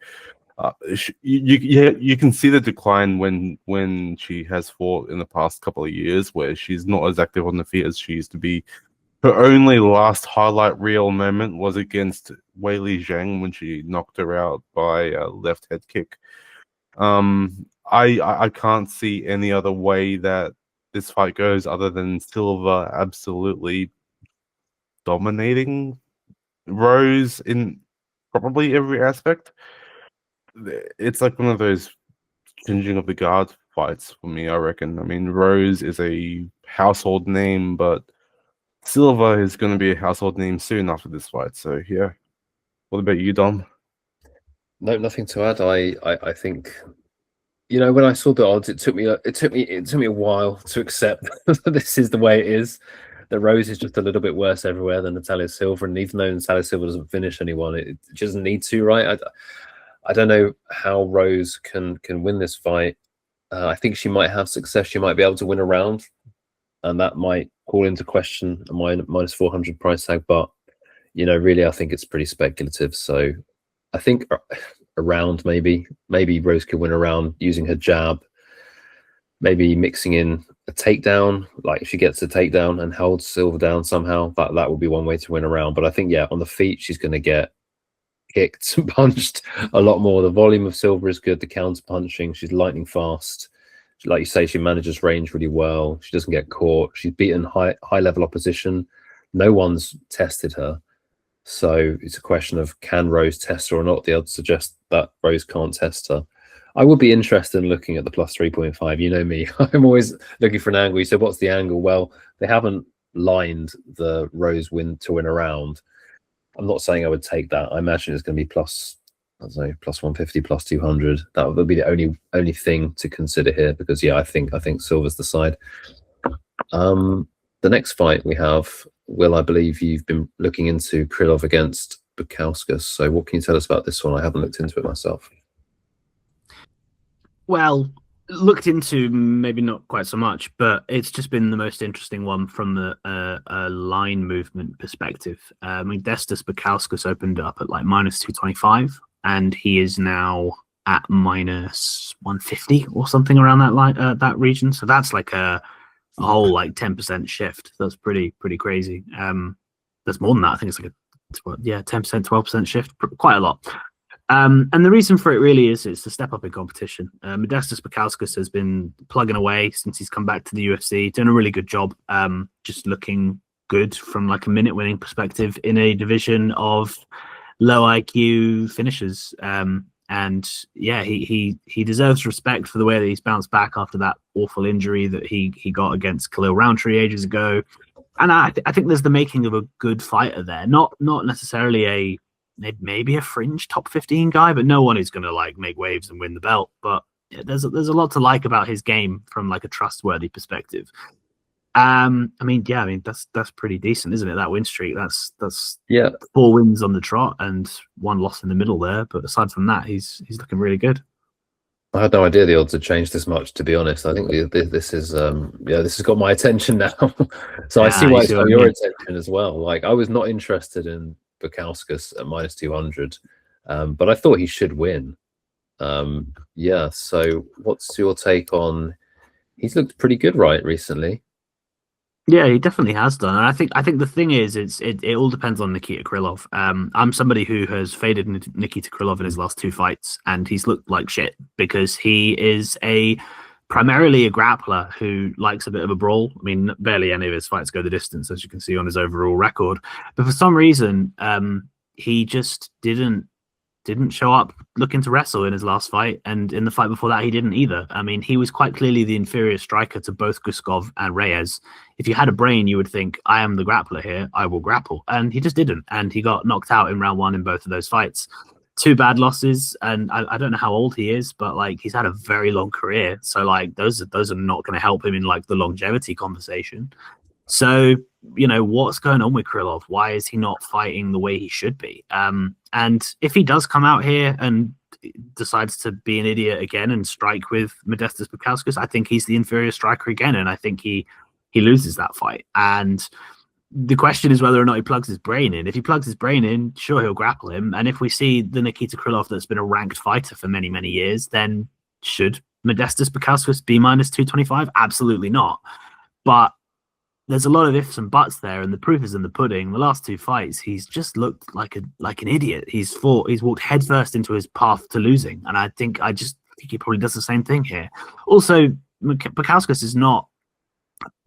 you can see the decline when she has fought in the past couple of years, where she's not as active on the feet as she used to be. Her only last highlight reel moment was against Weili Zhang when she knocked her out by a left head kick. I can't see any other way that this fight goes other than Silva absolutely dominating Rose in probably every aspect. It's like one of those changing of the guard fights for me, I reckon. I mean, Rose is a household name, but Silva is going to be a household name soon after this fight. So yeah. What about you, Dom? No, nothing to add. I think, when I saw the odds, it took me a while to accept that this is the way it is. That Rose is just a little bit worse everywhere than Natalia Silva, and even though Natalia Silva doesn't finish anyone, it doesn't need to, right? I don't know how Rose can win this fight. I think she might have success. She might be able to win a round, and that might call into question a minus 400 price tag. But really, I think it's pretty speculative. So I think a round, maybe Rose could win a round using her jab, maybe mixing in a takedown. Like if she gets a takedown and holds Silva down somehow, that would be one way to win a round. But I think, on the feet, she's going to get kicked and punched a lot more. The volume of Silva is good. The counter punching, she's lightning fast. Like you say, she manages range really well. She doesn't get caught. She's beaten high level opposition. No one's tested her. So it's a question of, can Rose test her or not? The odds suggest that Rose can't test her. I would be interested in looking at the plus 3.5. You know me, I'm always looking for an angle. You said, what's the angle? Well, they haven't lined the Rose win to win a round. I'm not saying I would take that. I imagine it's going to be plus 150, plus 200. That would be the only thing to consider here, because I think Silva's the side. The next fight we have, Will, I believe you've been looking into Krylov against Bukauskas. So what can you tell us about this one? I haven't looked into it myself. Well, looked into, maybe not quite so much, but it's just been the most interesting one from the line movement perspective. Modestas Bukauskas opened up at like minus 225, and he is now at minus 150 or something around that line, that region. So that's like a whole like 10% shift. That's pretty crazy. That's more than that. I think it's like 10%, 12% shift, quite a lot. And the reason for it really is it's a step up in competition. Modestas Bukauskas has been plugging away since he's come back to the UFC, doing a really good job, just looking good from like a minute winning perspective in a division of low IQ finishers. And he deserves respect for the way that he's bounced back after that awful injury that he got against Khalil Roundtree ages ago. And I think there's the making of a good fighter there. Not necessarily maybe a fringe top 15 guy, but no one is going to like make waves and win the belt. But there's a lot to like about his game from like a trustworthy perspective. That's pretty decent, isn't it? That win streak, that's 4 wins on the trot and 1 loss in the middle there. But aside from that, he's looking really good. I had no idea the odds had changed this much, to be honest. I think this is this has got my attention now. So I see why it's got your attention as well. Like, I was not interested in Bukauskas at minus 200, but I thought he should win. So what's your take on? He's looked pretty good recently. Yeah, he definitely has done. And I think the thing is, it all depends on Nikita Krylov. I'm somebody who has faded Nikita Krylov in his last 2 fights, and he's looked like shit because he is primarily a grappler who likes a bit of a brawl. I mean, barely any of his fights go the distance, as you can see on his overall record. But for some reason, he just didn't show up looking to wrestle in his last fight, and in the fight before that he didn't either. I mean, he was quite clearly the inferior striker to both Guskov and Reyes. If you had a brain, you would think, I am the grappler here, I will grapple, and he just didn't, and he got knocked out in round 1 in both of those fights. 2 bad losses, and I don't know how old he is, but like he's had a very long career, so like those are not going to help him in like the longevity conversation. So, what's going on with Krylov? Why is he not fighting the way he should be? And if he does come out here and decides to be an idiot again and strike with Modestas Bukauskas, I think he's the inferior striker again, and I think he loses that fight. And the question is whether or not he plugs his brain in. If he plugs his brain in, sure, he'll grapple him. And if we see the Nikita Krylov that's been a ranked fighter for many, many years, then should Modestas Bukauskas be minus 225? Absolutely not. But there's a lot of ifs and buts there, and the proof is in the pudding. The last 2 fights, he's just looked like an idiot. He's walked headfirst into his path to losing, and I think he probably does the same thing here. Also, Bukauskas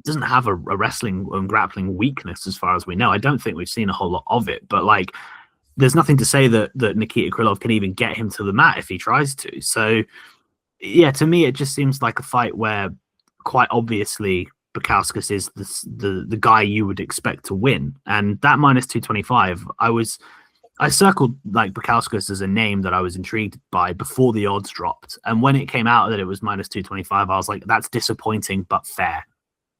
doesn't have a wrestling and grappling weakness as far as we know. I don't think we've seen a whole lot of it, but like, there's nothing to say that Nikita Krylov can even get him to the mat if he tries to. So yeah, to me, it just seems like a fight where quite obviously Bukauskas is the guy you would expect to win. And that minus 225, I circled like Bukauskas as a name that I was intrigued by before the odds dropped. And when it came out that it was minus 225, I was like, that's disappointing, but fair.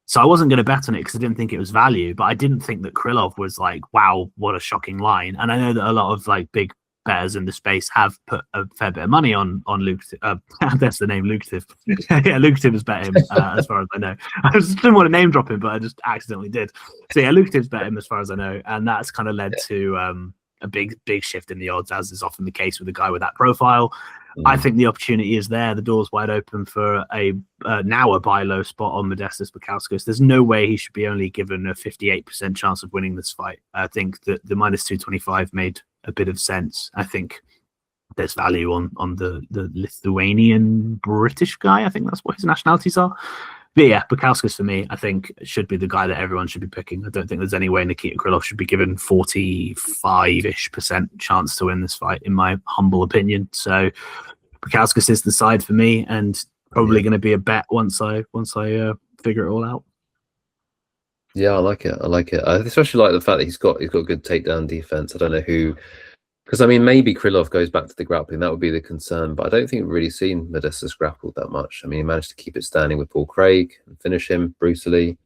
So I wasn't going to bet on it because I didn't think it was value, but I didn't think that Krylov was like, wow, what a shocking line. And I know that a lot of like big bettors in the space have put a fair bit of money on lucrative. That's the name, lucrative. Yeah, lucrative has bet him as far as I know. I just didn't want to name drop him, but I just accidentally did. So yeah, lucrative's bet him as far as I know, and that's kind of led to a big shift in the odds, as is often the case with a guy with that profile. I think the opportunity is there. The door's wide open for now a buy low spot on Modestas Bukauskas. There's no way he should be only given a 58% chance of winning this fight. I think that the minus 225 made a bit of sense. I think there's value on the Lithuanian British guy. I think that's what his nationalities are. But yeah, Bukauskas for me, I think should be the guy that everyone should be picking. I don't think there's any way Nikita Krylov should be given 45-ish% chance to win this fight, in my humble opinion. So Bukauskas is the side for me, and probably going to be a bet once I figure it all out. Yeah, I like it. I especially like the fact that he's got good takedown defense. I don't know who. Because, I mean, maybe Krylov goes back to the grappling. That would be the concern. But I don't think we've really seen Modestas grappled that much. I mean, he managed to keep it standing with Paul Craig and finish him brutally.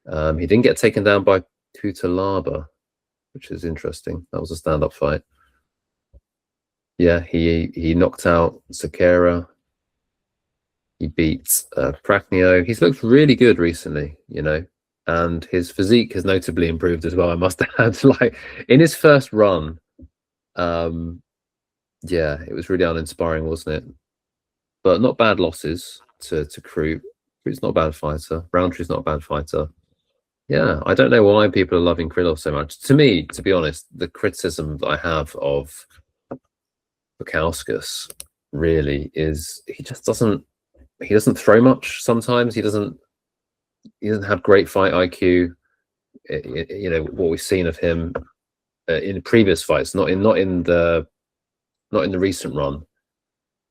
He didn't get taken down by Kutalaba, which is interesting. That was a stand-up fight. Yeah, he knocked out Sakara. He beat Praknio. He's looked really good recently, you know. And his physique has notably improved as well, I must add. Like, in his first run... yeah, it was really uninspiring, wasn't it? But not bad losses to Crew. Crew's not a bad fighter. Roundtree's not a bad fighter. Yeah, I don't know why people are loving Krylov so much. To me, to be honest, the criticism that I have of Bukauskas really is he doesn't throw much sometimes. He doesn't have great fight IQ. You know what we've seen of him in previous fights, not in the recent run.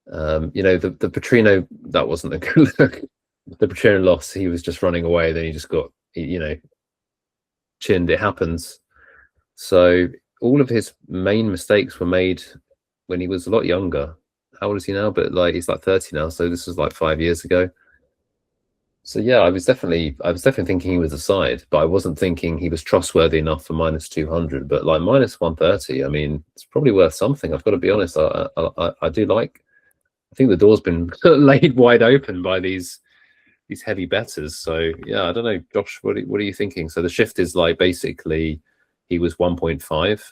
You know, the Petrino, that wasn't a good look. The Petrino loss, he was just running away, then he just got, you know, chinned. It happens. So all of his main mistakes were made when he was a lot younger. How old is he now? But like, he's like 30 now, so this was like 5 years ago. So yeah, I was definitely thinking he was a side, but I wasn't thinking he was trustworthy enough for minus 200. But like minus 130, I mean, it's probably worth something. I've got to be honest. I do like. I think the door's been laid wide open by these heavy bettors. So yeah, I don't know, Josh. What are you thinking? So the shift is like basically he was 1.5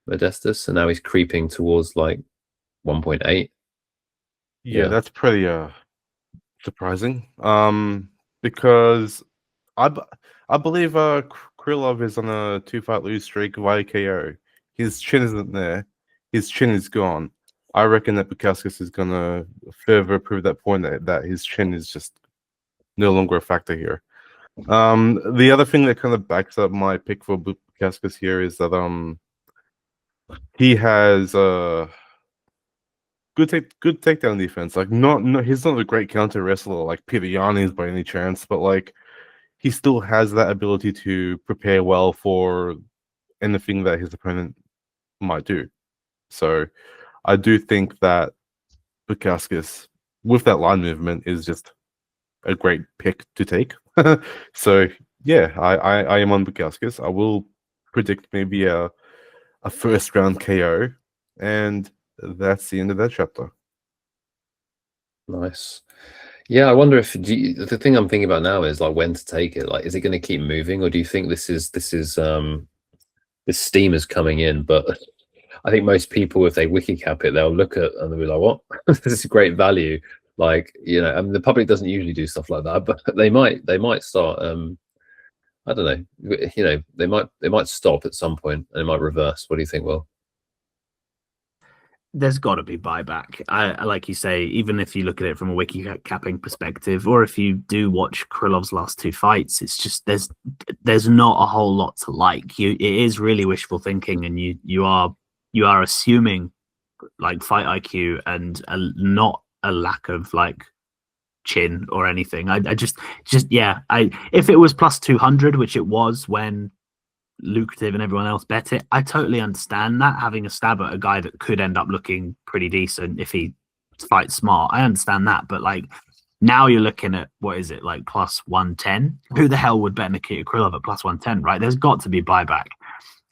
Modestas, and now he's creeping towards like 1.8. Yeah, that's pretty surprising. Because I believe Krylov is on a 2-fight lose streak via KO. His chin isn't there. His chin is gone. I reckon that Bukauskas is gonna further prove that point that his chin is just no longer a factor here. The other thing that kind of backs up my pick for Bukauskas here is that he has good takedown defense. Like, he's not a great counter wrestler like Piviani is by any chance, but like he still has that ability to prepare well for anything that his opponent might do. So I do think that Bukauskas with that line movement is just a great pick to take. So yeah, I am on Bukauskas. I will predict maybe a first round KO, and that's the end of that chapter. Nice. Yeah, I wonder if the thing I'm thinking about now is like when to take it. Like, is it going to keep moving, or do you think this steam is coming in? But I think most people, if they wiki cap it, they'll look at and they'll be like, "What? This is great value." Like, you know, I mean, the public doesn't usually do stuff like that, but they might start. I don't know. You know, they might stop at some point and it might reverse. What do you think, Will? There's got to be buyback. I like you say, even if you look at it from a wiki capping perspective, or if you do watch Krylov's last two fights, it's just there's not a whole lot to like. It is really wishful thinking, and you are assuming like fight IQ and not a lack of like chin or anything. I just yeah. If it was plus 200, which it was when lucrative and everyone else bet it, I totally understand that, having a stab at a guy that could end up looking pretty decent if he fights smart. I understand that, but like now you're looking at, what is it, like plus 110? Who the hell would bet Nikita Krylov at plus 110, right? There's got to be buyback.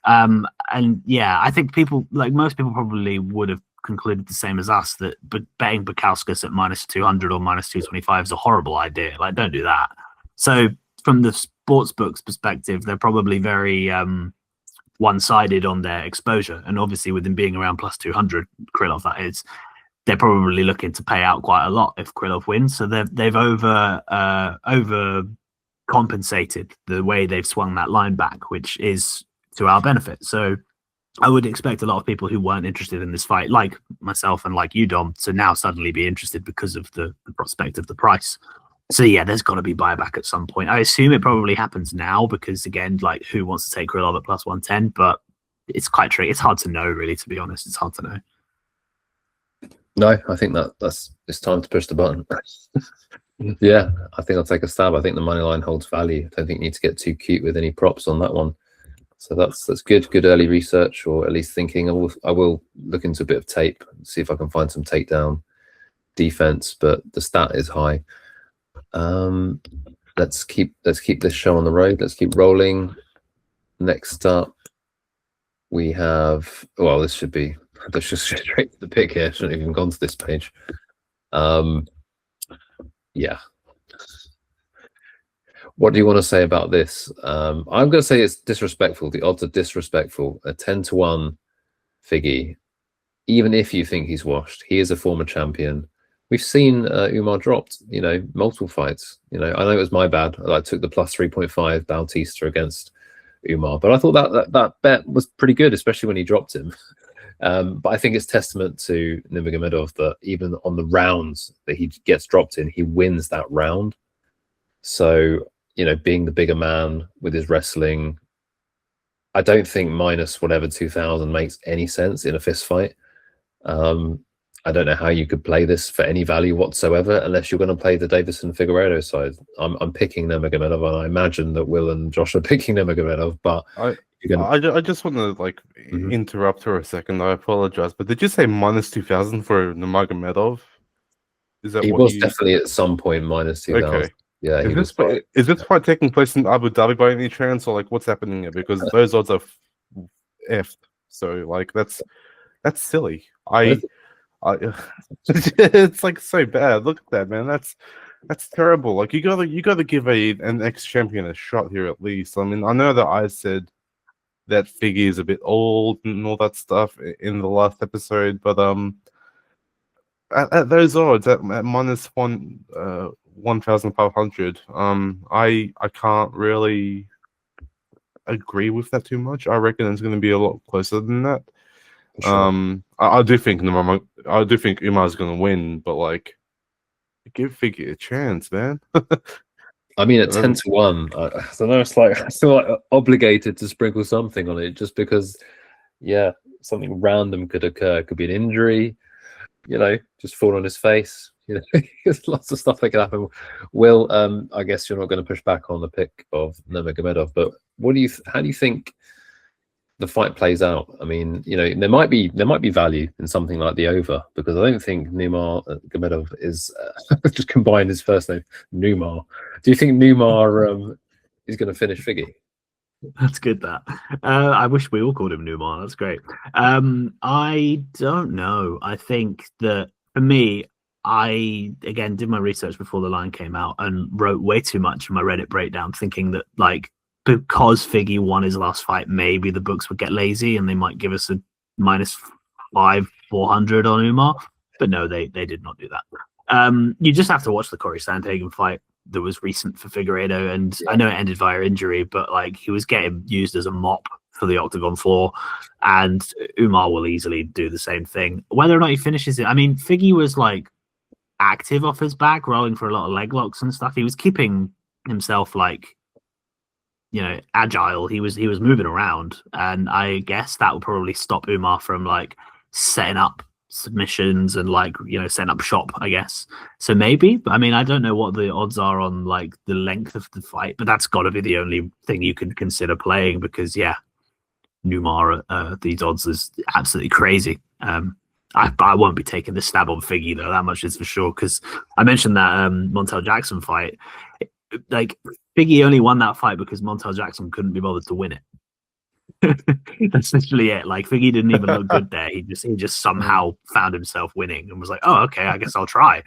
And yeah, I think people, like most people, probably would have concluded the same as us, that betting Bukauskas at minus 200 or minus 225 is a horrible idea. Like, don't do that. So from the sports books perspective, they're probably very one-sided on their exposure, and obviously with them being around plus 200, Krylov that is, they're probably looking to pay out quite a lot if Krylov wins. So they've over compensated the way they've swung that line back, which is to our benefit. So I would expect a lot of people who weren't interested in this fight, like myself and like you, Dom, to now suddenly be interested because of the prospect of the price. So yeah, there's got to be buyback at some point. I assume it probably happens now because, again, like, who wants to take Krylov at plus 110? But it's quite tricky. It's hard to know, really, to be honest. It's hard to know. No, I think it's time to push the button. Yeah, I think I'll take a stab. I think the money line holds value. I don't think you need to get too cute with any props on that one. So that's good early research, or at least thinking. I will look into a bit of tape, see if I can find some takedown defense, but the stat is high. Let's keep this show on the road. Let's keep rolling. Next up, we have, well, let's just straight to the pick here. Shouldn't have even gone to this page. Yeah. What do you want to say about this? I'm going to say it's disrespectful. The odds are disrespectful. A 10-1 Figgy, even if you think he's washed, he is a former champion. We've seen Umar dropped, multiple fights. I know it was my bad. I took the plus 3.5 Bautista against Umar, but I thought that bet was pretty good, especially when he dropped him. But I think it's testament to Nurmagomedov that even on the rounds that he gets dropped in, he wins that round. So, being the bigger man with his wrestling, I don't think minus whatever 2,000 makes any sense in a fist fight. I don't know how you could play this for any value whatsoever unless you're going to play the Deiveson Figueiredo side. I'm picking Nurmagomedov, and I imagine that Will and Josh are picking Nurmagomedov. But I just want to interrupt for a second. I apologize, but did you say minus 2,000 for Nurmagomedov? Is that he was definitely at some point minus 2,000? Okay. Yeah. Is this fight taking place in Abu Dhabi by any chance, or what's happening here? Because those odds are effed. So that's silly. It's so bad. Look at that, man. That's terrible. You gotta give an ex-champion a shot here at least. I mean, I know that I said that Figgy is a bit old and all that stuff in the last episode, but at those odds, at minus 1,500, I can't really agree with that too much. I reckon it's going to be a lot closer than that. Sure. I do think Umar's going to win, but give Figgy a chance, man. I mean, at 10-1, I don't know. It's I feel obligated to sprinkle something on it, just because, yeah, something random could occur. It could be an injury, just fall on his face. There's lots of stuff that could happen. Will, I guess you're not going to push back on the pick of Nurmagomedov, but how do you think the fight plays out? I mean, there might be value in something like the over, because I don't think Nurmagomedov is just combined his first name, Numar. Do you think Numar is going to finish Figgy? That's good. I wish we all called him Numar. That's great. I don't know. I think that for me, I again did my research before the line came out and wrote way too much in my Reddit breakdown, thinking that because Figgy won his last fight, maybe the books would get lazy and they might give us a minus 400 on Umar. But no, they did not do that. You just have to watch the Corey Sandhagen fight that was recent for Figueiredo, and I know it ended via injury, but he was getting used as a mop for the octagon floor, and Umar will easily do the same thing. Whether or not he finishes it, I mean, Figgy was active off his back, rolling for a lot of leg locks and stuff. He was keeping himself agile. He was moving around, and I guess that would probably stop Umar from setting up submissions and like, you know, set up shop, I guess. So maybe, but I mean, I don't know what the odds are on like the length of the fight, but that's got to be the only thing you can consider playing because yeah, Numar, these odds is absolutely crazy. I won't be taking the stab on Figgy though, that much is for sure. Because I mentioned that Montel Jackson fight. Like Figgy only won that fight because Montel Jackson couldn't be bothered to win it. That's literally it. Like Figgy didn't even look good there. He just somehow found himself winning and was like, oh, okay, I guess I'll try.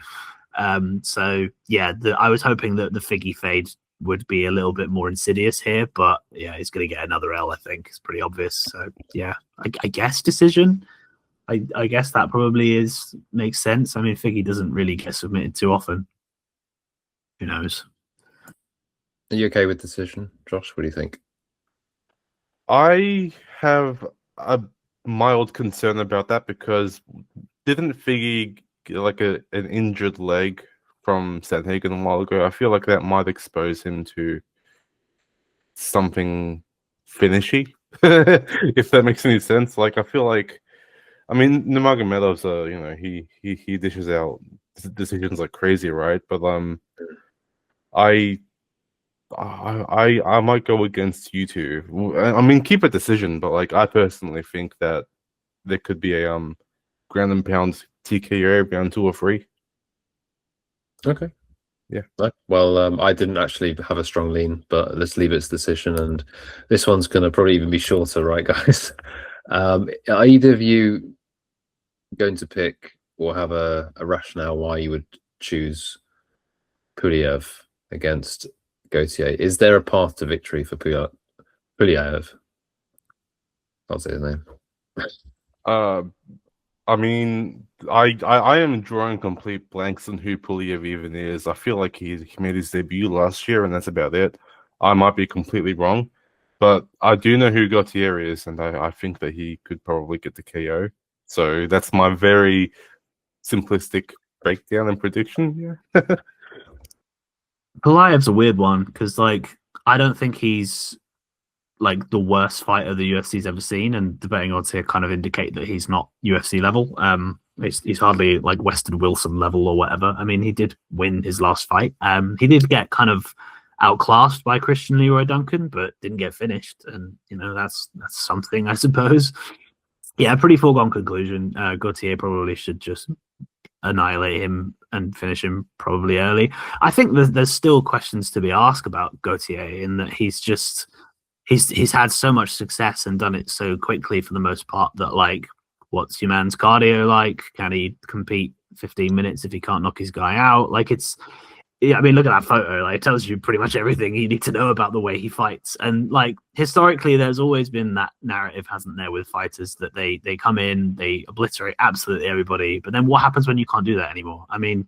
So yeah, I was hoping that the Figgy fade would be a little bit more insidious here, but yeah, he's going to get another L. I think it's pretty obvious. So yeah, I guess decision. I guess that probably makes sense. I mean, Figgy doesn't really get submitted too often. Who knows? Are you okay with decision, Josh? What do you think? I have a mild concern about that because didn't Figgy get like an injured leg from Sandhagen a while ago? I feel like that might expose him to something finishy, if that makes any sense. Like I feel like, I mean, Nurmagomedov's you know, he dishes out decisions like crazy, right? But I might go against you two. I mean, keep a decision, but like I personally think that there could be a ground and pound TKO round 2 or 3. Okay. Yeah. Well, I didn't actually have a strong lean, but let's leave its decision. And this one's going to probably even be shorter, right, guys? Are either of you going to pick or have a rationale why you would choose Pulyaev against Gautier? Is there a path to victory for Pulyaev? I'll say his name. I mean, I am drawing complete blanks on who Pulyaev even is. I feel like he made his debut last year, and that's about it. I might be completely wrong, but I do know who Gautier is, and I think that he could probably get the KO. So that's my very simplistic breakdown and prediction. Yeah. Pulaev's a weird one because, like, I don't think he's like the worst fighter the UFC's ever seen, and the betting odds here kind of indicate that he's not UFC level. He's hardly like Weston Wilson level or whatever. I mean, he did win his last fight. He did get kind of outclassed by Christian Leroy Duncan, but didn't get finished, and you know that's something, I suppose. Yeah, pretty foregone conclusion. Gautier probably should just annihilate him and finish him probably early. I think there's still questions to be asked about Gautier in that he's had so much success and done it so quickly for the most part that like, what's your man's cardio like? Can he compete 15 minutes if he can't knock his guy out? Like I mean, look at that photo. Like, it tells you pretty much everything you need to know about the way he fights. And like historically, there's always been that narrative, hasn't there, with fighters that they come in, they obliterate absolutely everybody. But then what happens when you can't do that anymore? I mean,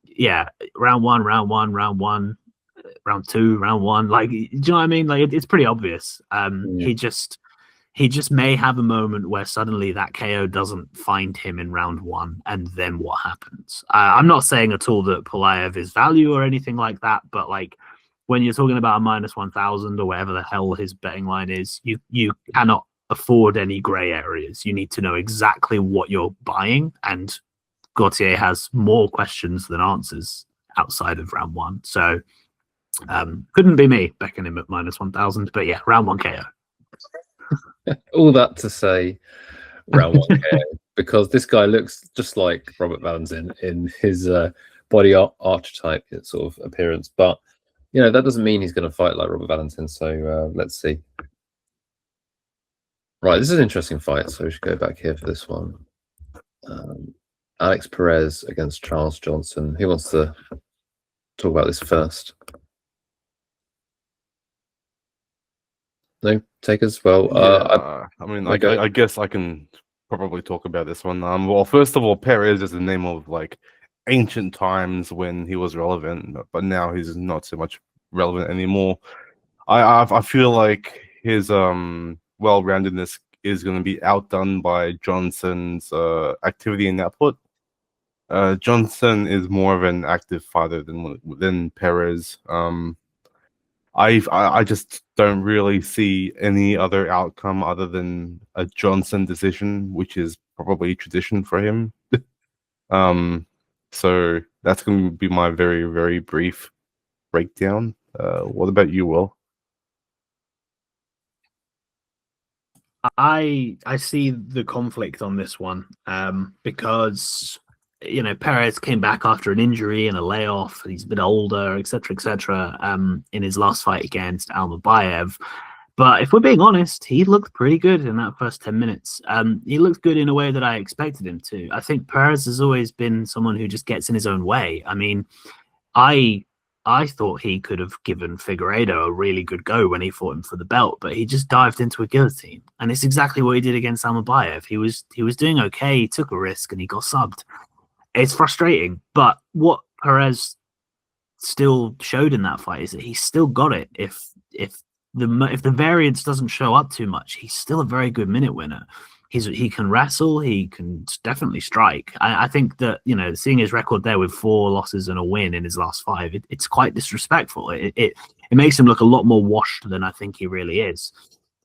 yeah, round 1, round 2, round 1. Like, do you know what I mean? Like, it's pretty obvious. He just may have a moment where suddenly that KO doesn't find him in round 1, and then what happens? I'm not saying at all that Pulyaev is value or anything like that, but like when you're talking about a -1,000 or whatever the hell his betting line is, you cannot afford any grey areas. You need to know exactly what you're buying, and Gautier has more questions than answers outside of round 1. So couldn't be me backing him at -1,000, but yeah, round 1 KO. All that to say, round 1 KO, because this guy looks just like Robert Valentin in his body archetype, sort of appearance. But you know that doesn't mean he's going to fight like Robert Valentin. So let's see. Right, this is an interesting fight. So we should go back here for this one. Alex Perez against Charles Johnson. Who wants to talk about this first? No takers. Well, I guess I can probably talk about this one. Well, first of all, Perez is the name of like ancient times when he was relevant, but now he's not so much relevant anymore. I feel like his well-roundedness is going to be outdone by Johnson's activity and output. Johnson is more of an active fighter than Perez. I just don't really see any other outcome other than a Johnson decision, which is probably tradition for him. So that's going to be my very, very brief breakdown. What about you, Will? I see the conflict on this one because Perez came back after an injury and a layoff. He's a bit older, etc., in his last fight against Almabayev. But if we're being honest, he looked pretty good in that first 10 minutes. He looked good in a way that I expected him to. I think Perez has always been someone who just gets in his own way. I mean, I thought he could have given Figueiredo a really good go when he fought him for the belt, but he just dived into a guillotine. And it's exactly what he did against Almabayev. He was doing okay, he took a risk, and he got subbed. It's frustrating, but what Perez still showed in that fight is that he's still got it. If the variance doesn't show up too much, he's still a very good minute winner. He can wrestle, he can definitely strike. I think that, seeing his record there with 4 losses and a win in his last 5, it's quite disrespectful. It makes him look a lot more washed than I think he really is.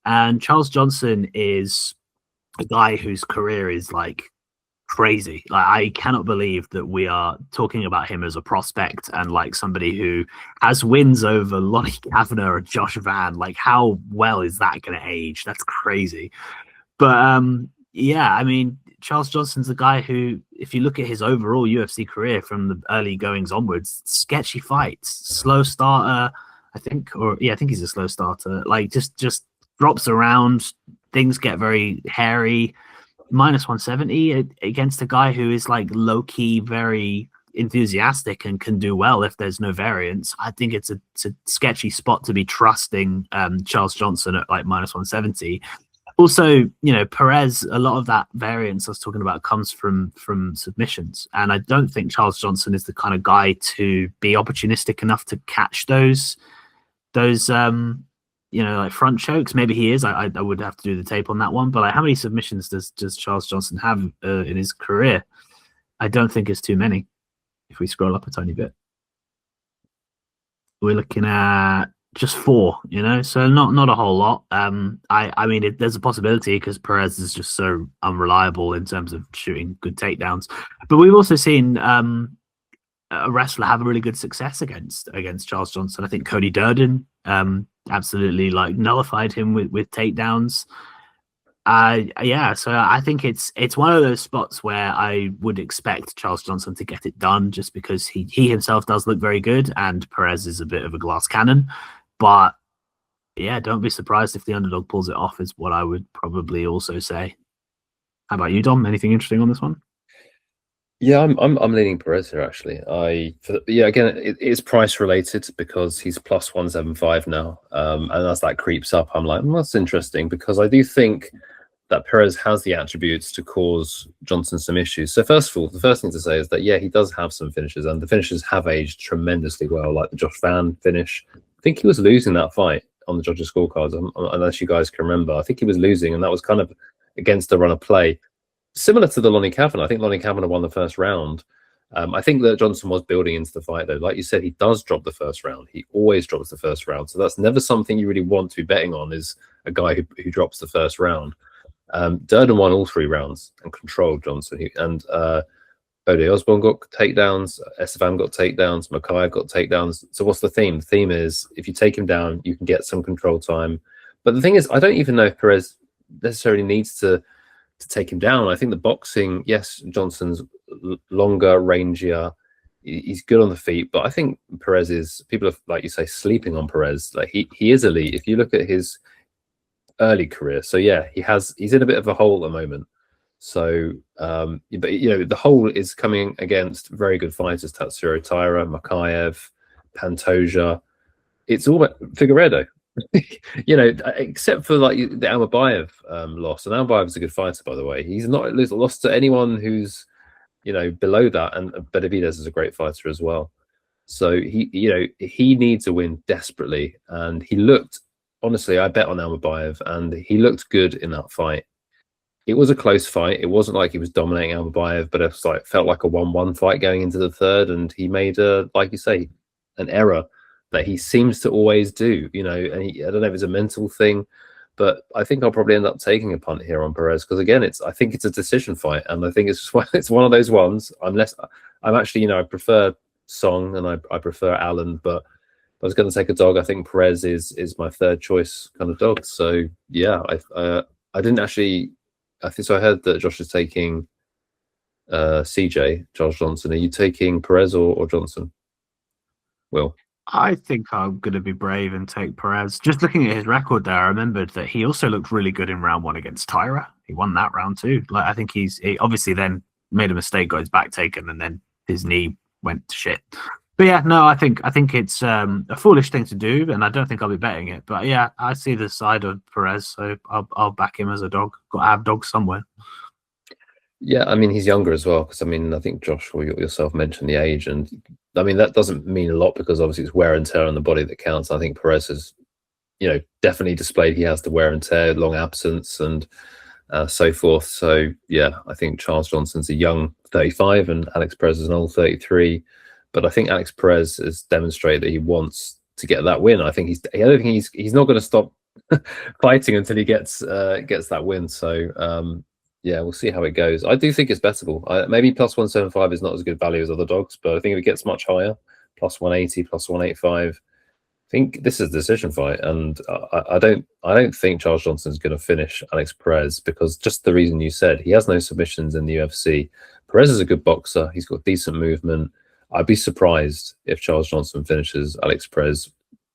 And Charles Johnson is a guy whose career is like crazy. Like, I cannot believe that we are talking about him as a prospect and like somebody who has wins over Lonnie Kavanagh or Josh Van. Like, how well is that going to age? That's crazy. But yeah, I mean, Charles Johnson's a guy who, if you look at his overall UFC career from the early goings onwards, sketchy fights, slow starter, I think he's a slow starter. Like, just drops around, things get very hairy. Minus 170 against a guy who is like low key, very enthusiastic and can do well if there's no variance. I think it's a sketchy spot to be trusting Charles Johnson at like minus 170. Also, Perez, a lot of that variance I was talking about comes from submissions. And I don't think Charles Johnson is the kind of guy to be opportunistic enough to catch those like front chokes. Maybe he is. I would have to do the tape on that one. But like, how many submissions does Charles Johnson have in his career? I don't think it's too many. If we scroll up a tiny bit, we're looking at just 4, so not a whole lot. I mean, there's a possibility because Perez is just so unreliable in terms of shooting good takedowns. But we've also seen a wrestler have a really good success against Charles Johnson. I think Cody Durden absolutely like nullified him with takedowns. Yeah, so I think it's one of those spots where I would expect Charles Johnson to get it done, just because he himself does look very good, and Perez is a bit of a glass cannon. But yeah, don't be surprised if the underdog pulls it off, is what I would probably also say. How about you, Dom? Anything interesting on this one? Yeah, I'm leaning Perez here actually. Again, it's price related because he's plus 175 now, and as that creeps up, I'm like, that's interesting, because I do think that Perez has the attributes to cause Johnson some issues. So first of all, the first thing to say is that yeah, he does have some finishes, and the finishes have aged tremendously well, like the Josh Van finish. I think he was losing that fight on the judges' scorecards, unless you guys can remember. I think he was losing, and that was kind of against the run of play. Similar to the Lonnie Kavanagh. I think Lonnie Kavanagh won the first round. I think that Johnson was building into the fight, though. Like you said, he does drop the first round. He always drops the first round. So that's never something you really want to be betting on, is a guy who drops the first round. Durden won all 3 rounds and controlled Johnson. Ode Osborne got takedowns. Estevan got takedowns. Makayev got takedowns. So what's the theme? The theme is if you take him down, you can get some control time. But the thing is, I don't even know if Perez necessarily needs to take him down. I think the boxing, yes, Johnson's longer, rangier. He's good on the feet, but I think Perez is, people are, like you say, sleeping on Perez. Like he is elite. If you look at his early career, so yeah, he's in a bit of a hole at the moment. So, but the hole is coming against very good fighters: Tatsuro Taira, Makayev, Pantoja. It's all about Figueiredo. Except for like the Almabayev loss, and Almabayev is a good fighter, by the way. He's not lost to anyone who's below that, and Benavidez is a great fighter as well. So he needs a win desperately, and he looked, honestly, I bet on Almabayev, and he looked good in that fight. It was a close fight. It wasn't like he was dominating Almabayev, but it felt like a 1-1 fight going into the third, and he made like you say, an error that he seems to always do, and I don't know if it's a mental thing, but I think I'll probably end up taking a punt here on Perez because again, I think it's a decision fight, and I think it's just it's one of those ones. Unless I'm actually, I prefer Song and I prefer Allen, but if I was going to take a dog, I think Perez is my third choice kind of dog. So yeah, I didn't actually. I think so. I heard that Josh is taking CJ Charles Johnson. Are you taking Perez or Johnson? Will? I think I'm going to be brave and take Perez. Just looking at his record there, I remembered that he also looked really good in round 1 against Tyra. He won that round too. Like, I think he obviously then made a mistake, got his back taken, and then his knee went to shit. But yeah, no, I think it's a foolish thing to do, and I don't think I'll be betting it. But yeah, I see the side of Perez, so I'll back him as a dog. Got to have dogs somewhere. Yeah, I mean, he's younger as well, because I mean, I think Josh or yourself mentioned the age, and I mean, that doesn't mean a lot because obviously it's wear and tear on the body that counts. I think Perez has, definitely displayed he has the wear and tear, long absence, and so forth. So yeah, I think Charles Johnson's a young 35 and Alex Perez is an old 33. But I think Alex Perez has demonstrated that he wants to get that win. I don't think he's not going to stop fighting until he gets that win. So yeah, we'll see how it goes. I do think it's bettable. Maybe plus 175 is not as good value as other dogs, but I think if it gets much higher, plus 180, plus 185, I think this is a decision fight. And I don't think Charles Johnson is going to finish Alex Perez because just the reason you said, he has no submissions in the UFC. Perez is a good boxer. He's got decent movement. I'd be surprised if Charles Johnson finishes Alex Perez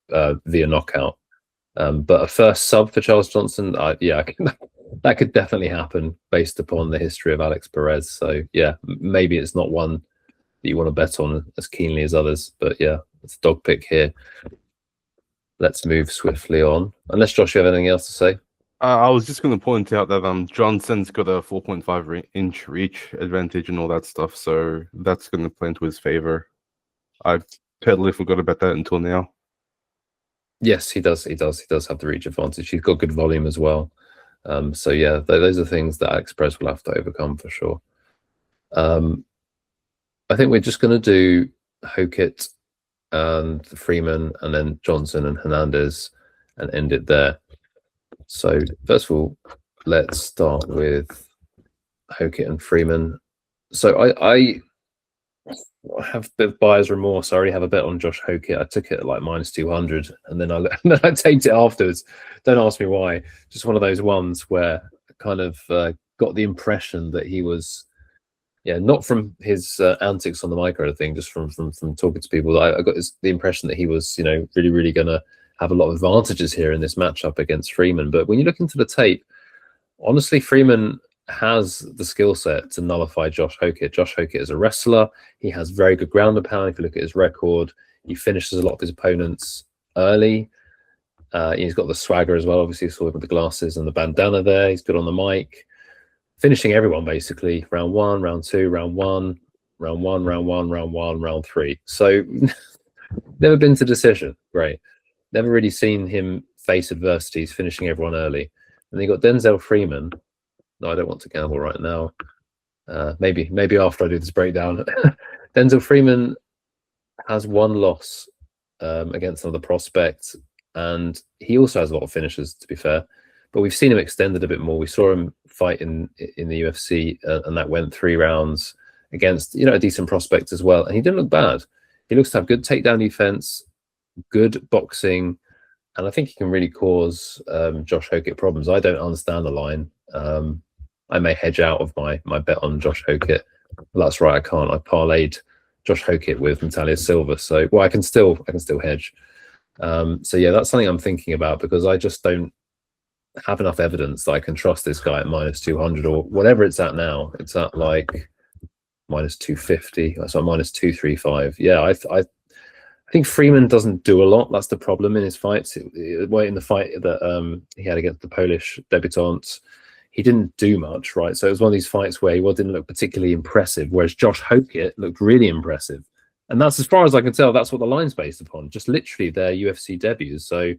via knockout. But a first sub for Charles Johnson, that could definitely happen based upon the history of Alex Perez. So yeah, maybe it's not one that you want to bet on as keenly as others. But yeah, it's a dog pick here. Let's move swiftly on. Unless Josh, you have anything else to say? I was just going to point out that Johnson's got a 4.5-inch reach advantage and all that stuff, so that's going to play into his favor. I totally forgot about that until now. Yes, he does. He does have the reach advantage. He's got good volume as well. So yeah, those are things that Alex Perez will have to overcome for sure. I think we're just going to do Hokit and Freeman, and then Johnson and Hernandez, and end it there. So first of all, let's start with Hokit and Freeman. So I have a bit of buyer's remorse. I already have a bet on Josh Hokit. I took it at like minus 200, and then I taped it afterwards. Don't ask me why. Just one of those ones where I kind of got the impression that he was, not from his antics on the mic or anything, just from talking to people. I got the impression that he was, really, really going to have a lot of advantages here in this matchup against Freeman. But when you look into the tape, honestly, Freeman has the skill set to nullify Josh Hokit. Josh Hokit is a wrestler. He has very good ground and pound. If you look at his record, he finishes a lot of his opponents early. He's got the swagger as well. Obviously, you saw him with the glasses and the bandana there. He's good on the mic. Finishing everyone, basically. Round 1, round 2, round 1, round 1, round 1, round 1, round 3. So, never been to decision. Great. Never really seen him face adversities, finishing everyone early. And then you got Denzel Freeman. No, I don't want to gamble right now. Maybe after I do this breakdown. Denzel Freeman has one loss against another prospect, and he also has a lot of finishes, to be fair. But we've seen him extended a bit more. We saw him fight in the UFC, and that went 3 rounds against a decent prospect as well. And he didn't look bad. He looks to have good takedown defense, good boxing, and I think he can really cause Josh Hokit problems. I don't understand the line. I may hedge out of my bet on Josh Hokit. Well, that's right, I can't. I parlayed Josh Hokit with Natalia Silva, so I can still hedge. So yeah, that's something I'm thinking about because I just don't have enough evidence that I can trust this guy at minus 200 or whatever it's at now. It's at like minus 250. That's like minus 235. Yeah, I think Freeman doesn't do a lot. That's the problem in his fights. In the fight that he had against the Polish debutante, he didn't do much, right? So it was one of these fights where he didn't look particularly impressive, whereas Josh Hokit looked really impressive. And that's, as far as I can tell, that's what the line's based upon, just literally their UFC debuts. So,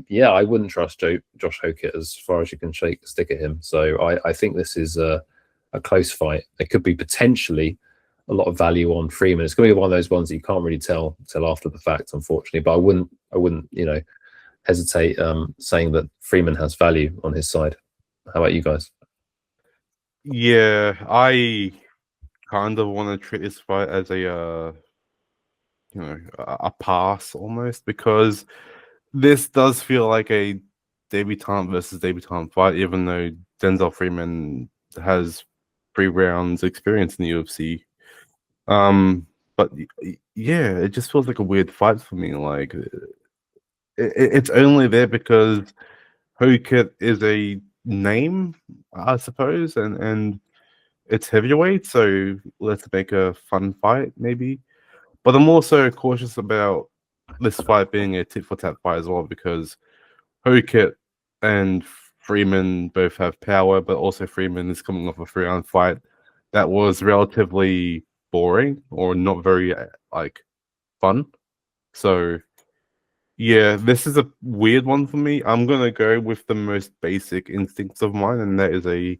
yeah, I wouldn't trust Josh Hokit as far as you can stick at him. So I think this is a close fight. There could be potentially a lot of value on Freeman. It's going to be one of those ones that you can't really tell after the fact, unfortunately. But I wouldn't hesitate saying that Freeman has value on his side. How about you guys? Yeah, I kind of want to treat this fight as a a pass almost, because this does feel like a debutant versus debutant fight, even though Denzel Freeman has 3 rounds experience in the UFC. But yeah, it just feels like a weird fight for me. Like it's only there because Hokit is a name, I suppose, and it's heavyweight, so let's make a fun fight, maybe. But I'm also cautious about this fight being a tit-for-tat fight as well, because Hokit and Freeman both have power, but also Freeman is coming off a 3-round fight that was relatively boring or not very fun. So yeah, this is a weird one for me. I'm gonna go with the most basic instincts of mine, and that is a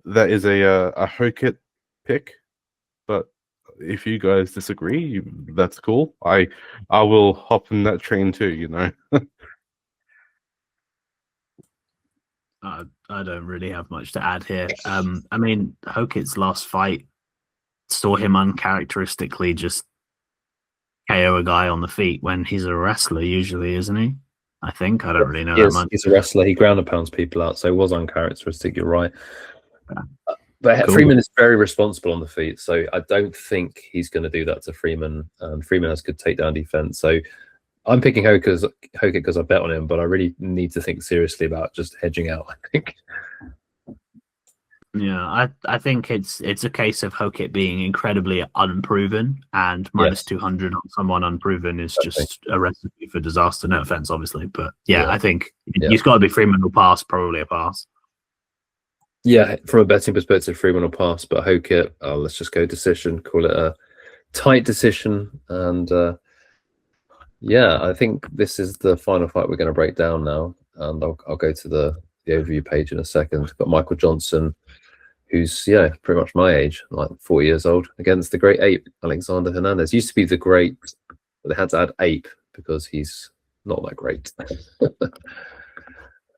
Hokit pick. But if you guys disagree, that's cool. I will hop on that train too. I don't really have much to add here. I mean, Hokit's last fight saw him uncharacteristically just KO a guy on the feet when he's a wrestler, usually, isn't he? I think. I don't really know that much. He's a wrestler. He ground and pounds people out, so it was uncharacteristic. You're right. But Cool. Freeman is very responsible on the feet, so I don't think he's going to do that to Freeman. Freeman has good takedown defense, so I'm picking Hokit because I bet on him, but I really need to think seriously about just hedging out, I think. Yeah, I think it's a case of Hokit being incredibly unproven, and minus 200 on someone unproven is just a recipe for disaster. No offense, obviously, but yeah. I think it's got to be Freeman will pass, probably a pass. Yeah, from a betting perspective, Freeman will pass, but Hokit, let's just go decision, call it a tight decision. And yeah, I think this is the final fight we're going to break down now. And I'll go to the overview page in a second. Got Michael Johnson, who's, pretty much my age, like 40 years old, against the great ape, Alexander Hernandez. Used to be the great, but they had to add ape because he's not that great.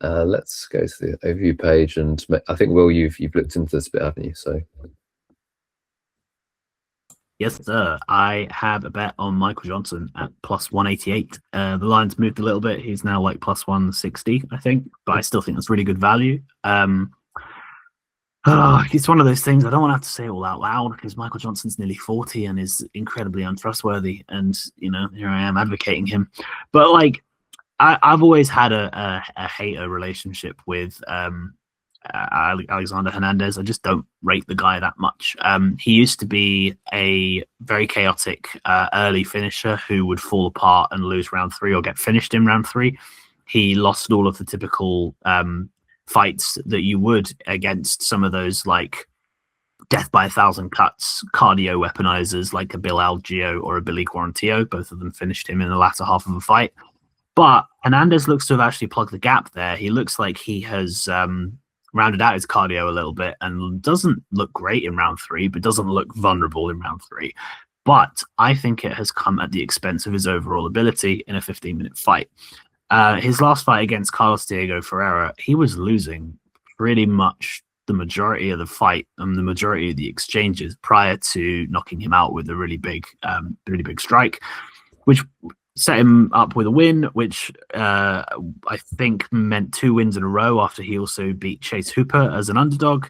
Let's go to the overview page, and I think, Will, you've looked into this a bit, haven't you? So, yes, sir. I have a bet on Michael Johnson at plus 188. The line's moved a little bit. He's now like plus 160, I think, but I still think that's really good value. It's one of those things I don't want to have to say all out loud, because Michael Johnson's nearly 40 and is incredibly untrustworthy, and here I am advocating him. But like, I've always had a hater relationship with Alexander Hernandez. I just don't rate the guy that much. He used to be a very chaotic early finisher who would fall apart and lose round 3 or get finished in round 3. He lost all of the typical fights that you would against some of those like death by 1,000 cuts cardio weaponizers like a Bill Algeo or a Billy Quarantillo. Both of them finished him in the latter half of a fight. But Hernandez looks to have actually plugged the gap there. He looks like he has rounded out his cardio a little bit and doesn't look great in round 3, but doesn't look vulnerable in round 3. But I think it has come at the expense of his overall ability in a 15-minute fight. His last fight against Carlos Diego Ferreira, he was losing pretty much the majority of the fight and the majority of the exchanges prior to knocking him out with a really big strike, which set him up with a win, which I think meant 2 wins in a row after he also beat Chase Hooper as an underdog.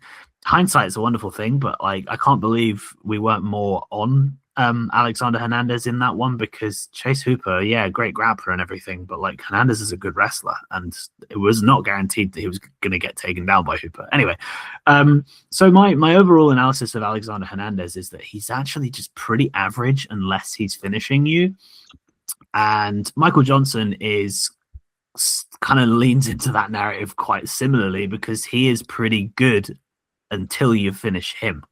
Hindsight's a wonderful thing, but like, I can't believe we weren't more on Alexander Hernandez in that one, because Chase Hooper, great grappler and everything, but like, Hernandez is a good wrestler, and it was not guaranteed that he was going to get taken down by Hooper. Anyway, so my overall analysis of Alexander Hernandez is that he's actually just pretty average unless he's finishing you. And Michael Johnson is kind of leans into that narrative quite similarly, because he is pretty good until you finish him.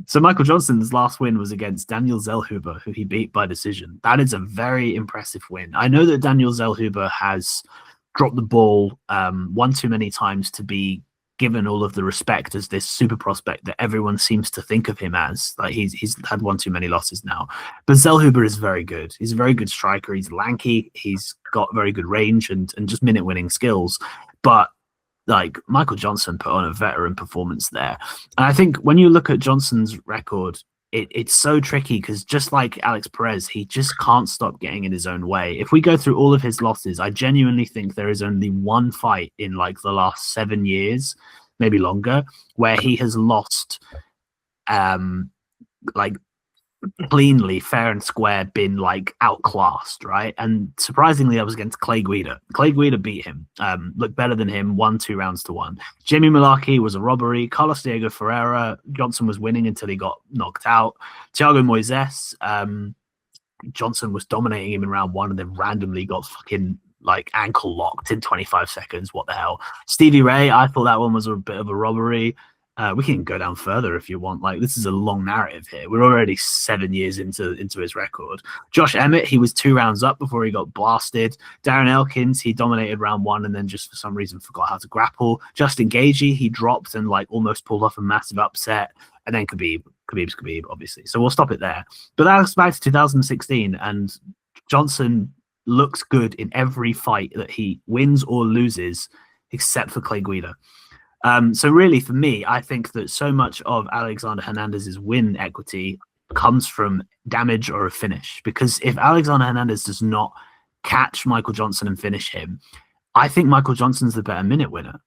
So Michael Johnson's last win was against Daniel Zellhuber, who he beat by decision. That is a very impressive win. I know that Daniel Zellhuber has dropped the ball one too many times to be given all of the respect as this super prospect that everyone seems to think of him as. Like he's had one too many losses now. But Zellhuber is very good. He's a very good striker. He's lanky. He's got very good range and just minute winning skills. But like Michael Johnson put on a veteran performance there. And I think when you look at Johnson's record, it's so tricky because just like Alex Perez, he just can't stop getting in his own way. If we go through all of his losses, I genuinely think there is only one fight in like the last 7 years, maybe longer, where he has lost like cleanly, fair and square, been like outclassed, right? And surprisingly, that was against Clay Guida. Clay Guida beat him, looked better than him, won 2 rounds to 1. Jamie Mullarkey was a robbery. Carlos Diego Ferreira, Johnson was winning until he got knocked out. Thiago Moises, Johnson was dominating him in round 1 and then randomly got fucking like ankle locked in 25 seconds. What the hell? Stevie Ray, I thought that one was a bit of a robbery. We can go down further if you want. Like, this is a long narrative here. We're already 7 years into his record. Josh Emmett, he was 2 rounds up before he got blasted. Darren Elkins, he dominated round 1 and then just for some reason forgot how to grapple. Justin Gaethje, he dropped and like almost pulled off a massive upset. And then Khabib's Khabib, obviously. So we'll stop it there. But that was back to 2016, and Johnson looks good in every fight that he wins or loses, except for Clay Guida. So really, for me, I think that so much of Alexander Hernandez's win equity comes from damage or a finish. Because if Alexander Hernandez does not catch Michael Johnson and finish him, I think Michael Johnson's the better minute winner.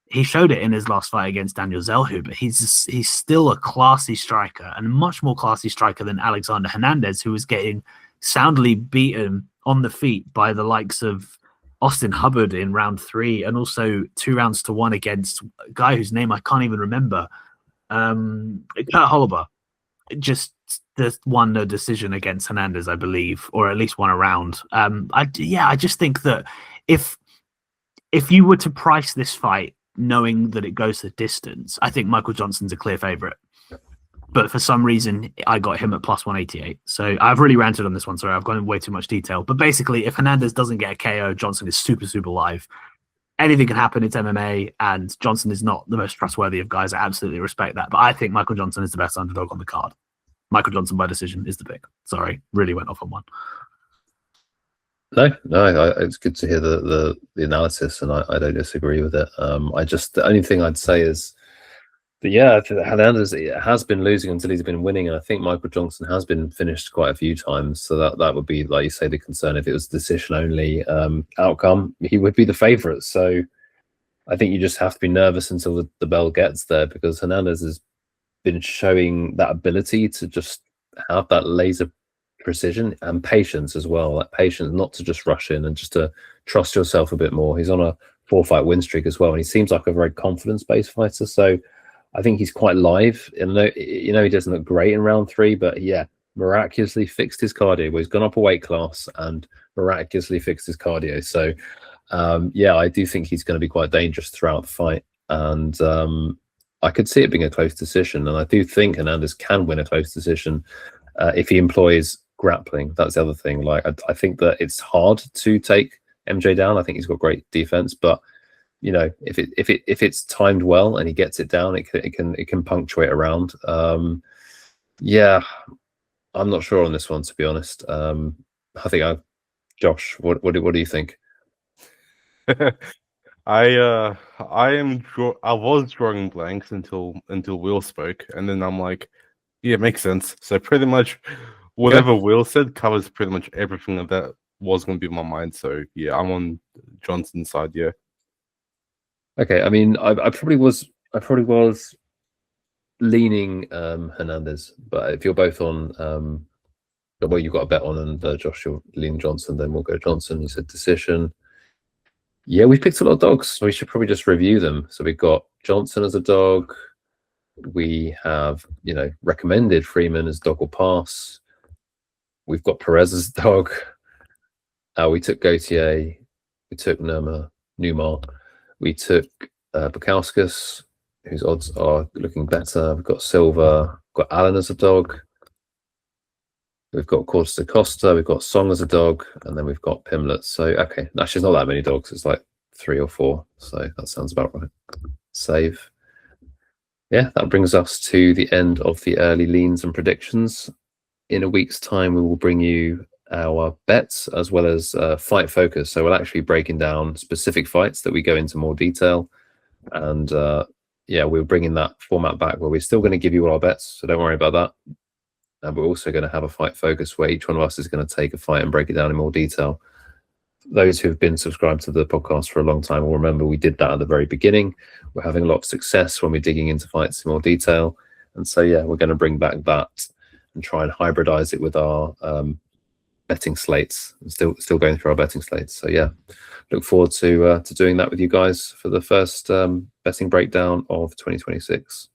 He showed it in his last fight against Daniel Zellhuber. He's still a classy striker, and a much more classy striker than Alexander Hernandez, who was getting soundly beaten on the feet by the likes of Austin Hubbard in round 3, and also 2 rounds to 1 against a guy whose name I can't even remember. Kurt Holliber just won a decision against Hernandez, I believe, or at least won a round. I just think that if you were to price this fight knowing that it goes the distance, I think Michael Johnson's a clear favorite. But for some reason, I got him at plus 188. So I've really ranted on this one. Sorry, I've gone into way too much detail. But basically, if Hernandez doesn't get a KO, Johnson is super, super live. Anything can happen. It's MMA, and Johnson is not the most trustworthy of guys. I absolutely respect that. But I think Michael Johnson is the best underdog on the card. Michael Johnson by decision is the pick. Sorry, really went off on one. No, it's good to hear the analysis, and I don't disagree with it. The only thing I'd say is, but yeah, Hernandez has been losing until he's been winning, and I think Michael Johnson has been finished quite a few times. So that would be, like you say, the concern. If it was decision only outcome, he would be the favourite. So I think you just have to be nervous until the bell gets there, because Hernandez has been showing that ability to just have that laser precision and patience as well. Like patience, not to just rush in, and just to trust yourself a bit more. He's on a 4-fight win streak as well, and he seems like a very confidence-based fighter. So I think he's quite live. And he doesn't look great in round 3, but yeah, miraculously fixed his cardio. He's gone up a weight class and miraculously fixed his cardio. So yeah, I do think he's going to be quite dangerous throughout the fight. And I could see it being a close decision. And I do think Hernandez can win a close decision if he employs grappling. That's the other thing. Like I think that it's hard to take MJ down. I think he's got great defense, but if it's timed well and he gets it down, it can punctuate around. Yeah, I'm not sure on this one, to be honest. I think Josh, what do you think? I was drawing blanks until Will spoke, and then I'm like, yeah, it makes sense. So pretty much whatever Will said covers pretty much everything that was going to be in my mind. So yeah, I'm on Johnson's side. Yeah. Okay, I mean, I probably was leaning Hernandez, but if you're both on, well, you've got a bet on, and Josh, you're leaning Johnson, then we'll go Johnson. You said decision. Yeah, we've picked a lot of dogs, so we should probably just review them. So we've got Johnson as a dog. We have, recommended Freeman as dog or pass. We've got Perez as dog. We took Gautier. We took Nurmagomedov. We took Bukauskas, whose odds are looking better. We've got Silva. We've got Allen as a dog. We've got Cortes Acosta. We've got Song as a dog. And then we've got Pimblett. So, okay, actually, it's not that many dogs. It's like 3 or 4. So that sounds about right. save. Yeah, that brings us to the end of the early leans and predictions. In a week's time, we will bring you our bets as well as fight focus. So we're actually breaking down specific fights that we go into more detail. And yeah, we're bringing that format back where we're still going to give you all our bets. So don't worry about that. And we're also going to have a fight focus where each one of us is going to take a fight and break it down in more detail. Those who have been subscribed to the podcast for a long time will remember we did that at the very beginning. We're having a lot of success when we're digging into fights in more detail. And so, yeah, we're going to bring back that and try and hybridize it with our betting slates. And still going through our betting slates. So, yeah, look forward to doing that with you guys for the first betting breakdown of 2026.